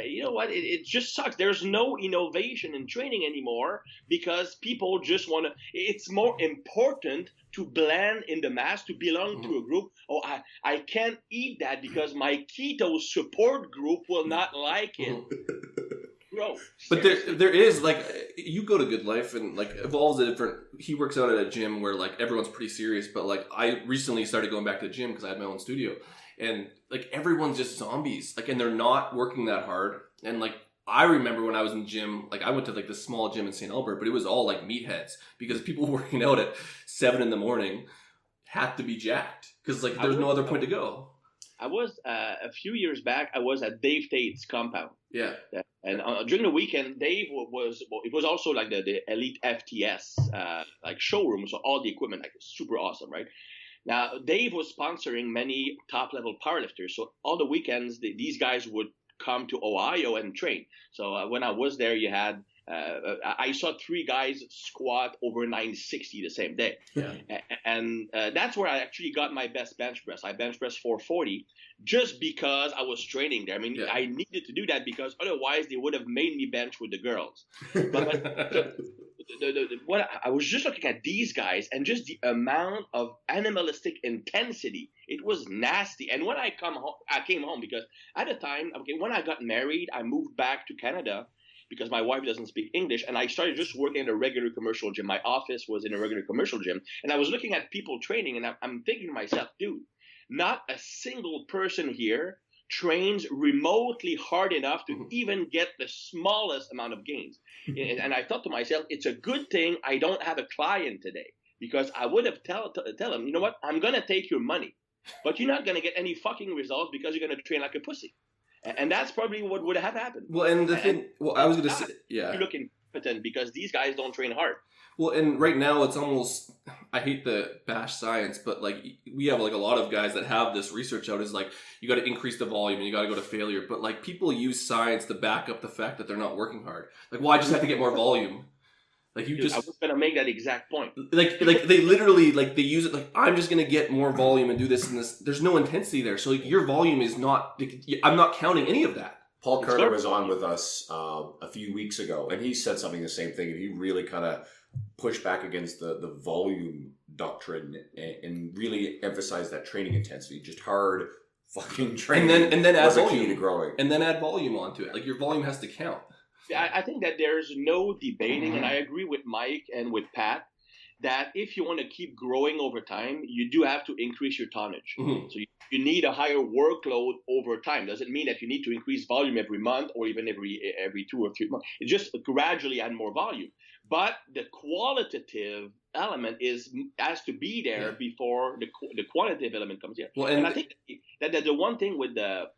You know what? It just sucks. There's no innovation in training anymore because people just want to. It's more important to blend in the mass, to belong to a group. Oh, I can't eat that because my keto support group will not like it. grow. But there is like, you go to Good Life and like Evolve's a different. He works out at a gym where like everyone's pretty serious. But like I recently started going back to the gym because I had my own studio, and like everyone's just zombies. Like, and they're not working that hard. And like I remember when I was in the gym, like I went to like this small gym in St. Albert, but it was all like meatheads because people working out at 7 a.m. had to be jacked because like there's no other point to go. I was a few years back. I was at Dave Tate's compound. Yeah. And during the weekend, Dave it was also like the Elite FTS like showroom, so all the equipment like super awesome, right? Now Dave was sponsoring many top level powerlifters, so all the weekends these guys would come to Ohio and train. So when I was there, you had I saw 3 guys squat over 960 the same day. Yeah. And that's where I actually got my best bench press. I bench pressed 440 just because I was training there. I mean, I needed to do that because otherwise they would have made me bench with the girls. But what I was just looking at these guys and just the amount of animalistic intensity. It was nasty. And when I came home because at the time, when I got married, I moved back to Canada because my wife doesn't speak English, and I started just working in a regular commercial gym. My office was in a regular commercial gym, and I was looking at people training, and I'm thinking to myself, dude, not a single person here trains remotely hard enough to even get the smallest amount of gains. And I thought to myself, it's a good thing I don't have a client today, because I would have tell him, you know what, I'm going to take your money, but you're not going to get any fucking results because you're going to train like a pussy. And that's probably what would have happened. Well, and the thing, I was going to say, yeah. You look incompetent because these guys don't train hard. Well, and right now it's almost, I hate to bash science, but like we have like a lot of guys that have this research out is like, you got to increase the volume and you got to go to failure. But like people use science to back up the fact that they're not working hard. Like, well, I just have to get more volume. Like you just, I was gonna make that exact point. Like they literally like they use it like I'm just gonna get more volume and do this and this. There's no intensity there, so like, your volume is not. I'm not counting any of that. Paul Carter was on with us a few weeks ago, and he said something the same thing, and he really kind of pushed back against the volume doctrine and really emphasized that training intensity, just hard fucking training. And then add was the volume key to growing, and then add volume onto it. Like your volume has to count. I think that there's no debating, and I agree with Mike and with Pat, that if you want to keep growing over time, you do have to increase your tonnage. Mm-hmm. So you need a higher workload over time. Doesn't mean that you need to increase volume every month or even every 2 or 3 months. It just gradually add more volume. But the qualitative element has to be there before the quantitative element comes here. Well, and I think that the one thing with the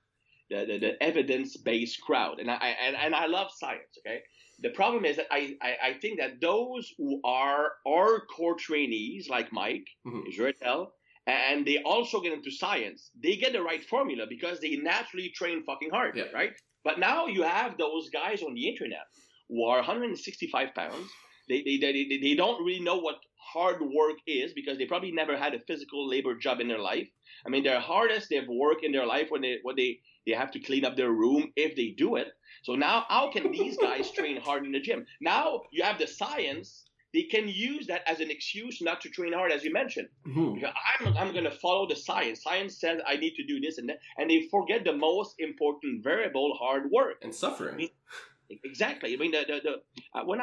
evidence-based crowd, and I love science. Okay, the problem is that I think that those who are hardcore trainees like Mike, Joetel, and they also get into science, they get the right formula because they naturally train fucking hard, right? But now you have those guys on the internet who are 165 pounds. They don't really know what hard work is because they probably never had a physical labor job in their life. I mean, their hardest they've worked in their life when they have to clean up their room if they do it. So now how can these guys train hard in the gym? Now you have the science. They can use that as an excuse not to train hard, as you mentioned. Because I'm going to follow the science. Science says I need to do this and that. And they forget the most important variable, hard work. And suffering. I mean, exactly. I mean, when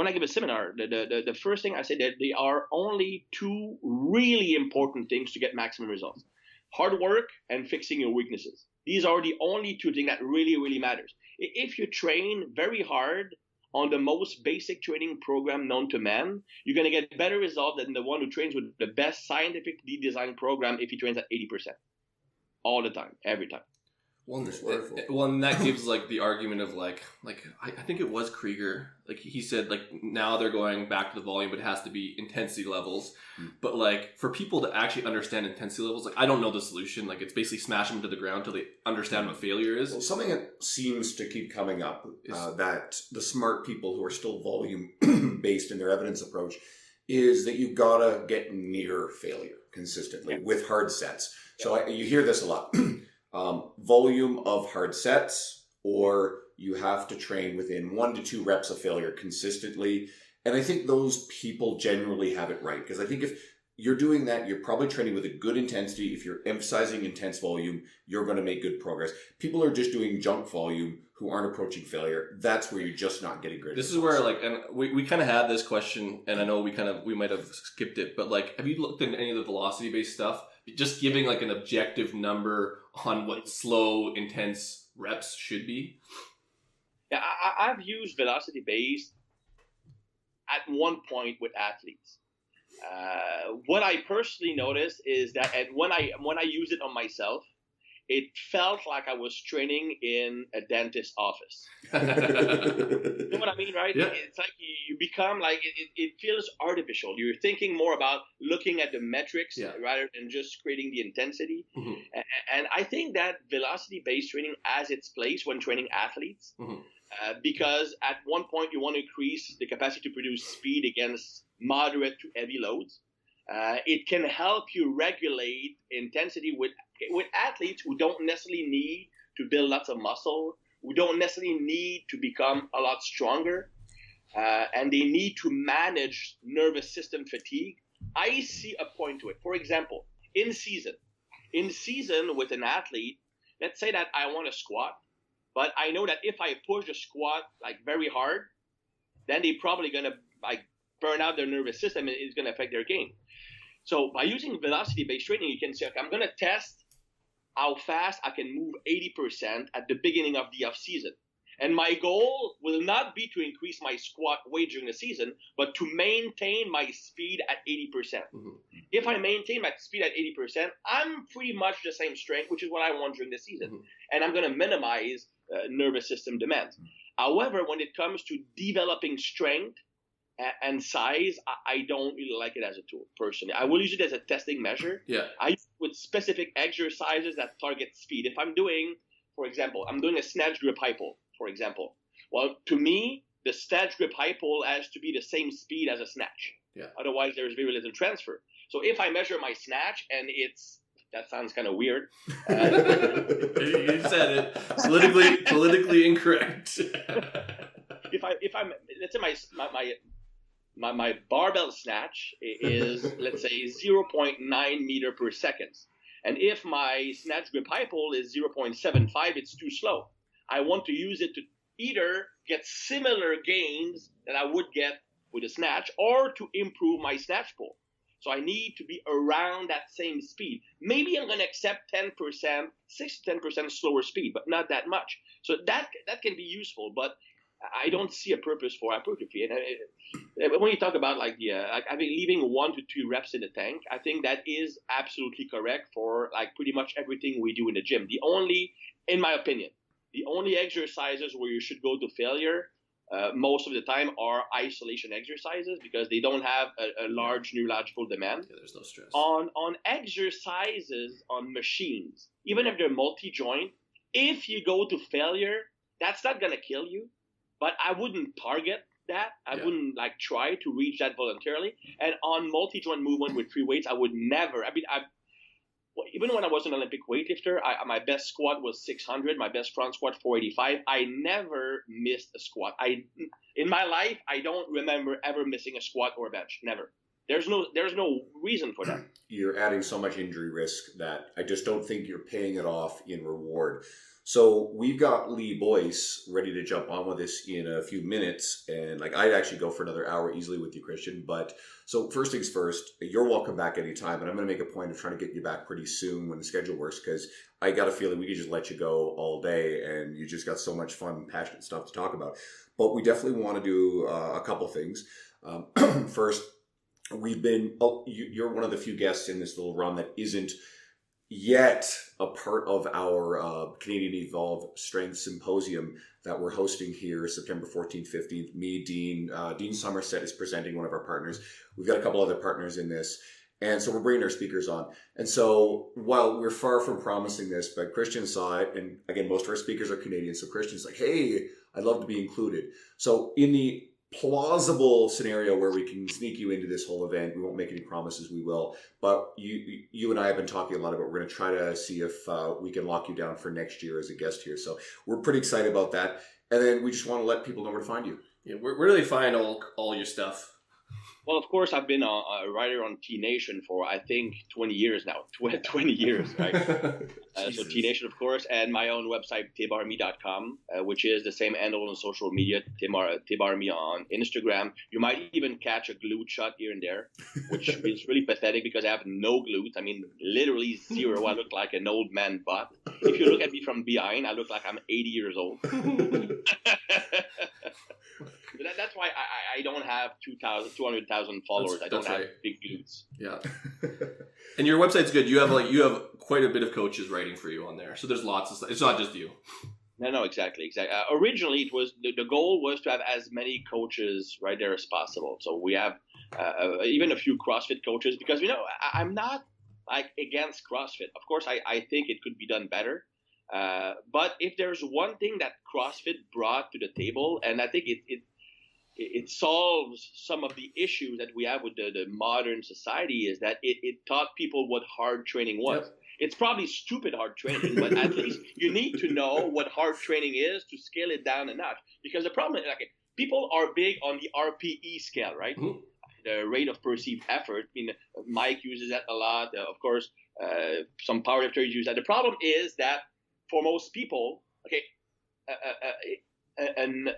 I give a seminar, the first thing I say that there are only 2 really important things to get maximum results: hard work and fixing your weaknesses. These are the only 2 things that really, really matters. If you train very hard on the most basic training program known to man, you're going to get better results than the one who trains with the best scientifically designed program if he trains at 80%. All the time, every time. Well, and that gives like the argument of like I think it was Krieger. Like he said, like now they're going back to the volume, but it has to be intensity levels. But like for people to actually understand intensity levels, like I don't know the solution. Like it's basically smash them to the ground until they understand what failure is. Well, something that seems to keep coming up that the smart people who are still volume based in their evidence approach is that you've got to get near failure consistently with hard sets. So you hear this a lot. Volume of hard sets, or you have to train within 1 to 2 reps of failure consistently. And I think those people generally have it right, because I think if you're doing that, you're probably training with a good intensity. If you're emphasizing intense volume, you're going to make good progress. People are just doing junk volume who aren't approaching failure. That's where you're just not getting great. This is where, like, and we kind of had this question, and I know we might have skipped it, but like, have you looked into any of the velocity based stuff? Just giving like an objective number on what slow, intense reps should be. Yeah, I've used velocity based at one point with athletes. What I personally noticed is that when I use it on myself, it felt like I was training in a dentist's office. You know what I mean, right? Yeah. It's like you become like, it feels artificial. You're thinking more about looking at the metrics rather than just creating the intensity. Mm-hmm. And I think that velocity-based training has its place when training athletes. Mm-hmm. Because at one point you want to increase the capacity to produce speed against moderate to heavy loads. It can help you regulate intensity with athletes who don't necessarily need to build lots of muscle, who don't necessarily need to become a lot stronger, and they need to manage nervous system fatigue. I see a point to it. For example, in season with an athlete, let's say that I want to squat, but I know that if I push the squat like very hard, then they're probably going to like burn out their nervous system and it's going to affect their game. So by using velocity-based training, you can say, okay, I'm going to test how fast I can move 80% at the beginning of the off-season. And my goal will not be to increase my squat weight during the season, but to maintain my speed at 80%. Mm-hmm. If I maintain my speed at 80%, I'm pretty much the same strength, which is what I want during the season. Mm-hmm. And I'm going to minimize nervous system demands. Mm-hmm. However, when it comes to developing strength and size, I don't really like it as a tool, personally. I will use it as a testing measure. Yeah. I use it with specific exercises that target speed. If I'm doing, for example, I'm doing a snatch grip high pull, for example. Well, to me, the snatch grip high pull has to be the same speed as a snatch. Yeah. Otherwise, there's very little transfer. So if I measure my snatch and that sounds kind of weird. You said it. Politically incorrect. if I'm, let's say my barbell snatch is, let's say, 0.9 meter per second. And if my snatch grip high pull is 0.75, it's too slow. I want to use it to either get similar gains that I would get with a snatch or to improve my snatch pull. So I need to be around that same speed. Maybe I'm going to accept 10%, 6 to 10% slower speed, but not that much. So that can be useful, but I don't see a purpose for hypertrophy. And when you talk about like leaving 1 to 2 reps in the tank, I think that is absolutely correct for like pretty much everything we do in the gym. In my opinion, the only exercises where you should go to failure most of the time are isolation exercises because they don't have a large neurological demand. Yeah, there's no stress. On exercises on machines, even if they're multi-joint, if you go to failure, that's not going to kill you. But I wouldn't target that. I wouldn't like try to reach that voluntarily. And on multi-joint movement with free weights, I would never. Even when I was an Olympic weightlifter, my best squat was 600. My best front squat 485. I never missed a squat. In my life, I don't remember ever missing a squat or a bench. Never. There's no reason for that. You're adding so much injury risk that I just don't think you're paying it off in reward. So we've got Lee Boyce ready to jump on with us in a few minutes. And like I'd actually go for another hour easily with you, Christian. But so first things first, you're welcome back anytime. And I'm going to make a point of trying to get you back pretty soon when the schedule works because I got a feeling we could just let you go all day and you just got so much fun, passionate stuff to talk about. But we definitely want to do a couple things. First, you're one of the few guests in this little run that isn't yet a part of our Canadian Evolve Strength Symposium that we're hosting here September 14th, 15th. Me, Dean Somerset is presenting, one of our partners. We've got a couple other partners in this. And so we're bringing our speakers on. And so while we're far from promising this, but Christian saw it. And again, most of our speakers are Canadian. So Christian's like, hey, I'd love to be included. So in the plausible scenario where we can sneak you into this whole event, we won't make any promises, we will, but you and I have been talking a lot about, we're going to try to see if we can lock you down for next year as a guest here, so we're pretty excited about that. And then we just want to let people know where to find you. Yeah, we're really find all your stuff Well, of course, I've been a writer on T Nation for I think 20 years now. 20 years, right? So T Nation, of course, and my own website, thibarmy.com, which is the same handle on social media, Thibarmy on Instagram. You might even catch a glute shot here and there, which is really pathetic because I have no glutes. I mean, literally zero. I look like an old man butt. If you look at me from behind, I look like I'm 80 years old. That's why I don't have 200,000 followers. I don't have big glutes. Yeah. And your website's good. You have quite a bit of coaches writing for you on there. So there's lots of stuff. It's not just you. No, exactly. Originally, it was the goal was to have as many coaches right there as possible. So we have even a few CrossFit coaches because I'm not like against CrossFit. Of course, I think it could be done better. But if there's one thing that CrossFit brought to the table, and I think it solves some of the issues that we have with the modern society, is that it taught people what hard training was. Yep. It's probably stupid hard training, but at least you need to know what hard training is to scale it down a notch. Because the problem is, like, people are big on the RPE scale, right? Mm-hmm. The rate of perceived effort. I mean, Mike uses that a lot. Of course, some powerlifters use that. The problem is that for most people, okay, an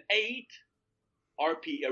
8 RPE,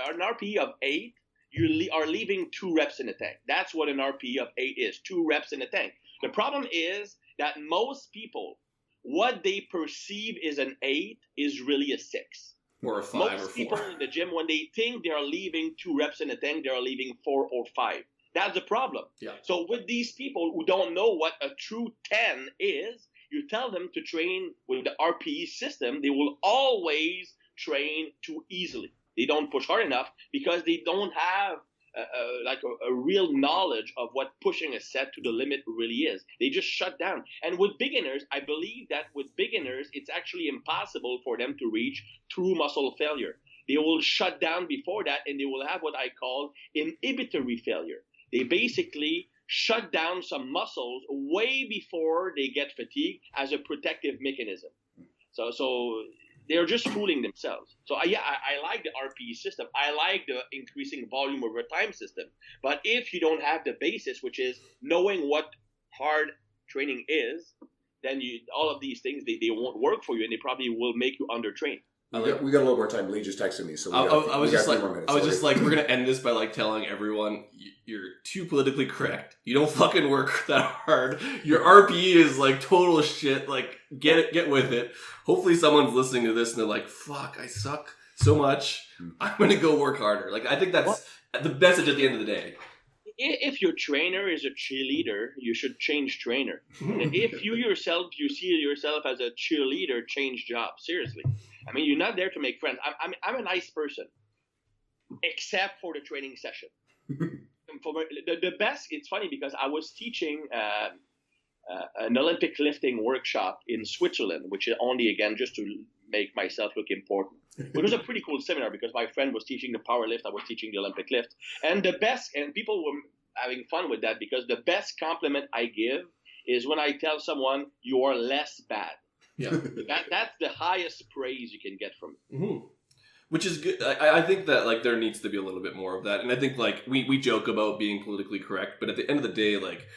an RPE of 8, you are leaving 2 reps in the tank. That's what an RPE of 8 is, 2 reps in the tank. The problem is that most people, what they perceive is an 8 is really a 6. Or a 5 most or 4. Most people in the gym, when they think they are leaving 2 reps in the tank, they are leaving 4 or 5. That's the problem. Yeah. So with these people who don't know what a true 10 is, you tell them to train with the RPE system, they will always train too easily. They don't push hard enough because they don't have a real knowledge of what pushing a set to the limit really is. They just shut down. And with beginners, I believe that with beginners, it's actually impossible for them to reach true muscle failure. They will shut down before that, and they will have what I call inhibitory failure. They basically shut down some muscles way before they get fatigued as a protective mechanism. So they're just fooling themselves. So I like the RPE system. I like the increasing volume over time system. But if you don't have the basis, which is knowing what hard training is, then all of these things, they won't work for you, and they probably will make you undertrain. We got a little more time. Lee just texted me, so I was just like, we're gonna end this by like telling everyone you're too politically correct. You don't fucking work that hard. Your RPE is like total shit. Like, get with it. Hopefully, someone's listening to this and they're like, "Fuck, I suck so much. I'm gonna go work harder." Like, I think that's the message at the end of the day. If your trainer is a cheerleader, you should change trainer. If you see yourself as a cheerleader, change job. Seriously. I mean, you're not there to make friends. I'm a nice person, except for the training session. The best, it's funny because I was teaching an Olympic lifting workshop in Switzerland, which is only, again, just to make myself look important. It was a pretty cool seminar because my friend was teaching the power lift, I was teaching the Olympic lift. And people were having fun with that because the best compliment I give is when I tell someone you are less bad. Yeah, that's the highest praise you can get from it. Mm-hmm. Which is good. I think that like there needs to be a little bit more of that, and I think like we joke about being politically correct, but at the end of the day, like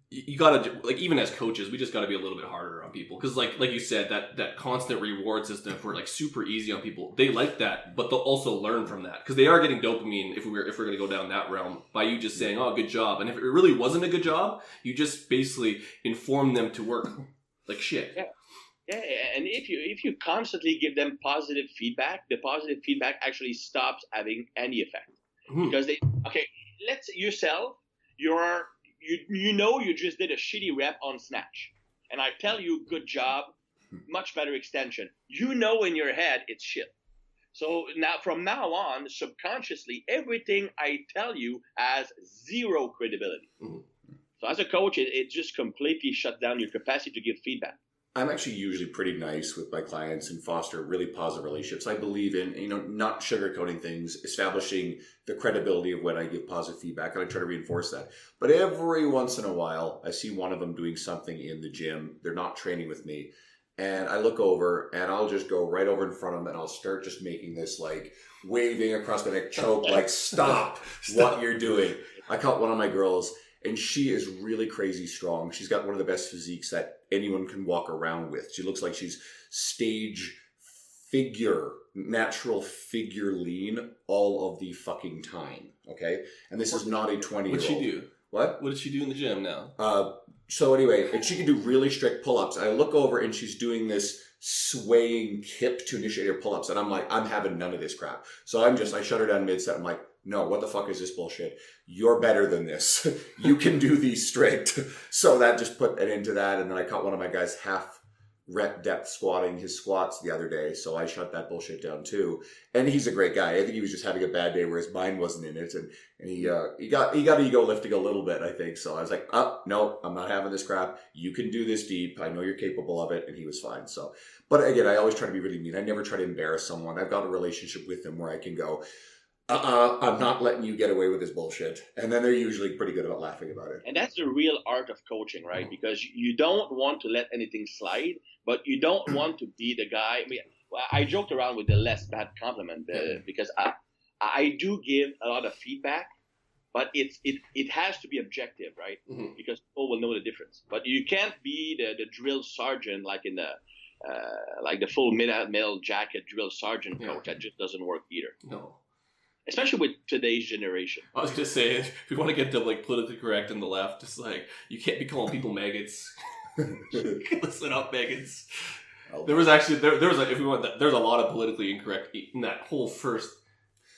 you gotta like even as coaches, we just gotta be a little bit harder on people because like you said that constant reward system, if we're like super easy on people, they like that, but they'll also learn from that because they are getting dopamine if we're gonna go down that realm by you just saying, "Oh, good job," and if it really wasn't a good job, you just basically inform them to work like shit. Yeah. Yeah, and if you constantly give them positive feedback, the positive feedback actually stops having any effect. Because let's yourself, you just did a shitty rep on snatch, and I tell you, good job, much better extension. You know in your head it's shit. So from now on, subconsciously, everything I tell you has zero credibility. Mm-hmm. So as a coach, it just completely shuts down your capacity to give feedback. I'm actually usually pretty nice with my clients and foster really positive relationships. I believe in, not sugarcoating things, establishing the credibility of when I give positive feedback, and I try to reinforce that. But every once in a while, I see one of them doing something in the gym. They're not training with me, And I look over, and I'll just go right over in front of him, and I'll start just making this, like, waving across my neck choke, like, stop what you're doing. I caught one of my girls, and she is really crazy strong. She's got one of the best physiques that anyone can walk around with. She looks like she's stage figure, natural figure lean all of the fucking time, okay? And this is not a 20-year-old. What'd she do? What? What did she do in the gym now? So anyway, and she can do really strict pull-ups. I look over and she's doing this swaying kip to initiate her pull-ups. And I'm like, I'm having none of this crap. So I shut her down mid-set. I'm like, no, what the fuck is this bullshit? You're better than this. You can do these strict. So that just put an end to that. And then I caught one of my guys half rep depth squatting his squats the other day. So I shut that bullshit down too. And he's a great guy. I think he was just having a bad day where his mind wasn't in it. And he got ego lifting a little bit, I think. So I was like, oh, no, I'm not having this crap. You can do this deep. I know you're capable of it. And he was fine. So, but again, I always try to be really mean. I never try to embarrass someone. I've got a relationship with them where I can go, I'm not letting you get away with this bullshit. And then they're usually pretty good about laughing about it. And that's the real art of coaching, right? Because you don't want to let anything slide, but you don't want to be the guy. I mean, I joked around with the less bad compliment because I do give a lot of feedback, but it has to be objective, right? Mm-hmm. Because people will know the difference. But you can't be the drill sergeant like in the like the full metal jacket drill sergeant coach. That just doesn't work either. No. Especially with today's generation. I was gonna say, if we want to get to like politically correct in the left, it's like you can't be calling people maggots. Listen up, maggots. There was actually there's a lot of politically incorrect in that whole first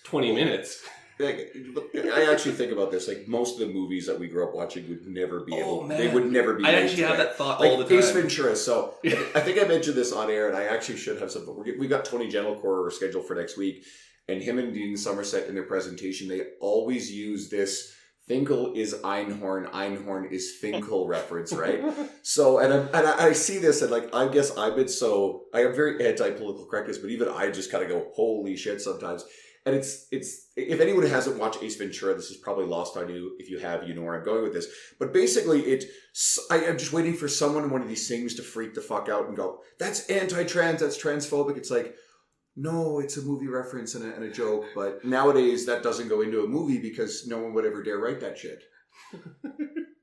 20 minutes. I actually think about this. Like most of the movies that we grew up watching would never be able. They would never be. I actually have that thought like all the time. Ace Ventura. So I think I mentioned this on air, and I actually should have some. We got Tony Gentilcore scheduled for next week. And him and Dean Somerset in their presentation, they always use this Finkel is Einhorn, Einhorn is Finkel reference, right? So, and I see this and like, I guess I am very anti-political correctness, but even I just kind of go, holy shit sometimes. And it's, if anyone hasn't watched Ace Ventura, this is probably lost on you. If you have, you know where I'm going with this. But basically I'm just waiting for someone in one of these things to freak the fuck out and go, that's anti-trans, that's transphobic. It's like, no, it's a movie reference and a joke, but nowadays that doesn't go into a movie because no one would ever dare write that shit.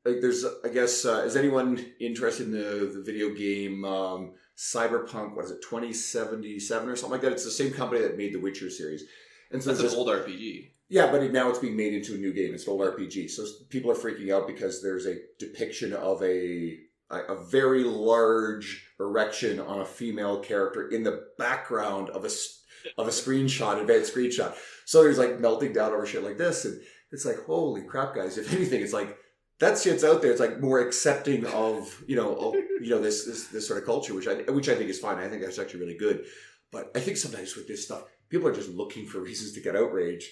Like there's, I guess, is anyone interested in the video game Cyberpunk, what is it, 2077 or something like that? It's the same company that made the Witcher series. And so that's an old RPG. Yeah, but now it's being made into a new game. It's an old RPG. So people are freaking out because there's a depiction of a very large erection on a female character in the background of a screenshot, advanced screenshot. So there's like melting down over shit like this, and it's like, holy crap, guys! If anything, it's like that shit's out there. It's like more accepting of this sort of culture, which I think is fine. I think that's actually really good. But I think sometimes with this stuff, people are just looking for reasons to get outraged.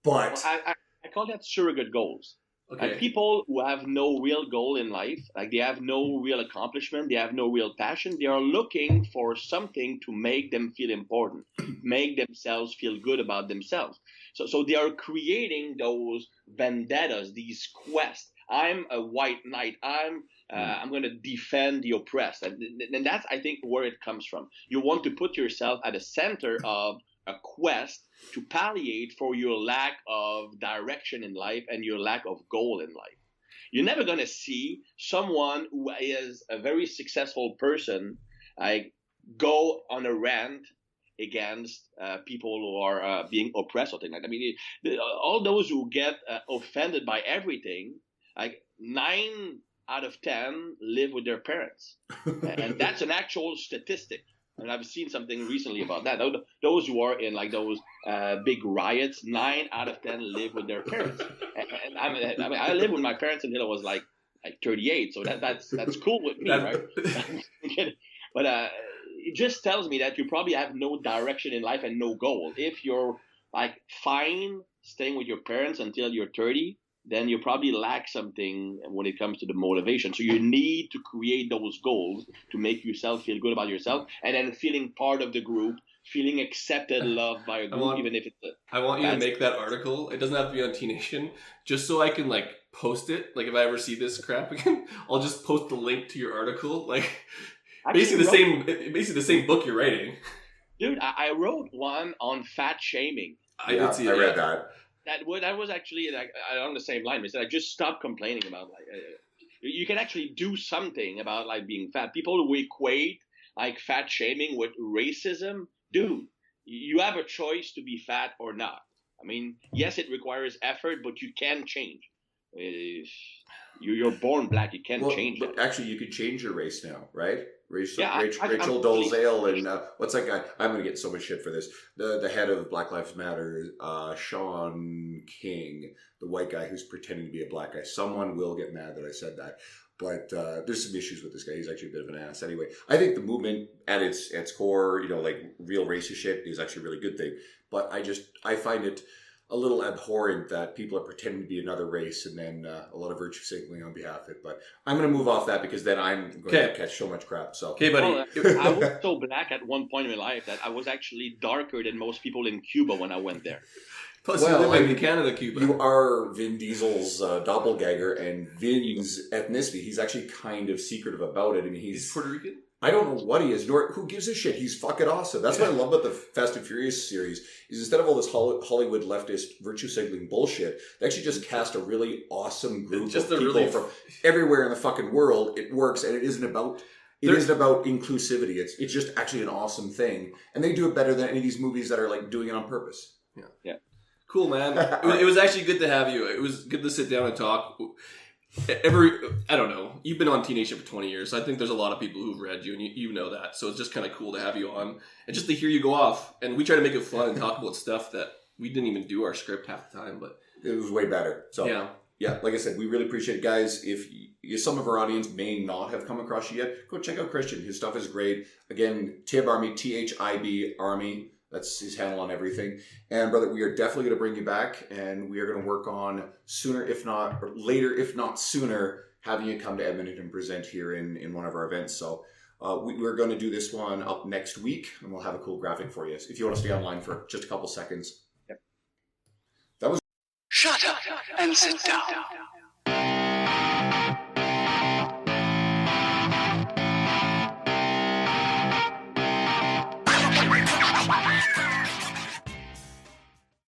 But I call that surrogate goals. Okay. Like people who have no real goal in life, like they have no real accomplishment, they have no real passion, they are looking for something to make them feel important, make themselves feel good about themselves. So they are creating those vendettas, these quests. I'm a white knight. I'm going to defend the oppressed. And that's, I think, where it comes from. You want to put yourself at the center of a quest to palliate for your lack of direction in life and your lack of goal in life. You're never going to see someone who is a very successful person go on a rant against people who are being oppressed or things like that. I mean, all those who get offended by everything, like 9 out of 10 live with their parents. And that's an actual statistic. And I've seen something recently about that. Those who are in like those big riots, 9 out of 10 live with their parents. And I lived with my parents until I was like 38, so that's cool with me, right? But it just tells me that you probably have no direction in life and no goal. If you're like fine staying with your parents until you're 30, then you probably lack something when it comes to the motivation. So you need to create those goals to make yourself feel good about yourself, and then feeling part of the group, feeling accepted, loved by a group, even if it's I want you to make that article. It doesn't have to be on T-Nation, just so I can like post it. Like if I ever see this crap again, I'll just post the link to your article. Like Basically the same book you're writing. Dude, I wrote one on fat shaming. I did see it. I read that. That was actually like on the same line. I said, I just stop complaining about you can actually do something about like being fat. People who equate like fat shaming with racism, dude, you have a choice to be fat or not. I mean, yes, it requires effort, but you can change. You're born black. You can't change it. Actually, you could change your race now, right? Rachel I'm Dolezal and what's that guy? I'm going to get so much shit for this. The head of Black Lives Matter, Sean King, the white guy who's pretending to be a black guy. Someone will get mad that I said that. But there's some issues with this guy. He's actually a bit of an ass. Anyway, I think the movement at its core, like real racist shit, is actually a really good thing. But I find it a little abhorrent that people are pretending to be another race and then a lot of virtue signaling on behalf of it. But I'm going to move off that because then I'm going to catch so much crap. So, okay, buddy. I was so black at one point in my life that I was actually darker than most people in Cuba when I went there. Plus, you live in Canada, Cuba. You are Vin Diesel's doppelganger, and Vin's ethnicity, he's actually kind of secretive about it. I mean, he's Puerto Rican? I don't know what he is, nor who gives a shit. He's fucking awesome. That's what I love about the Fast and Furious series, is instead of all this Hollywood leftist virtue signaling bullshit, they actually just cast a really awesome group of people from everywhere in the fucking world. It works, and it isn't about inclusivity. It's just actually an awesome thing, and they do it better than any of these movies that are like doing it on purpose. Yeah. Cool, man. It was actually good to have you. It was good to sit down and talk. I don't know. You've been on T Nation for 20 years. So I think there's a lot of people who've read you, and you know that. So it's just kind of cool to have you on and just to hear you go off. And we try to make it fun and talk about stuff that we didn't even do our script half the time, but it was way better. So yeah, like I said, we really appreciate it, guys. If some of our audience may not have come across you yet, go check out Christian. His stuff is great. Again, Tib Army, THIB Army. That's his handle on everything. And brother, we are definitely going to bring you back, and we are going to work on later, if not sooner, having you come to Edmonton and present here in one of our events. So we're going to do this one up next week, and we'll have a cool graphic for you if you want to stay online for just a couple seconds. Shut up and sit down.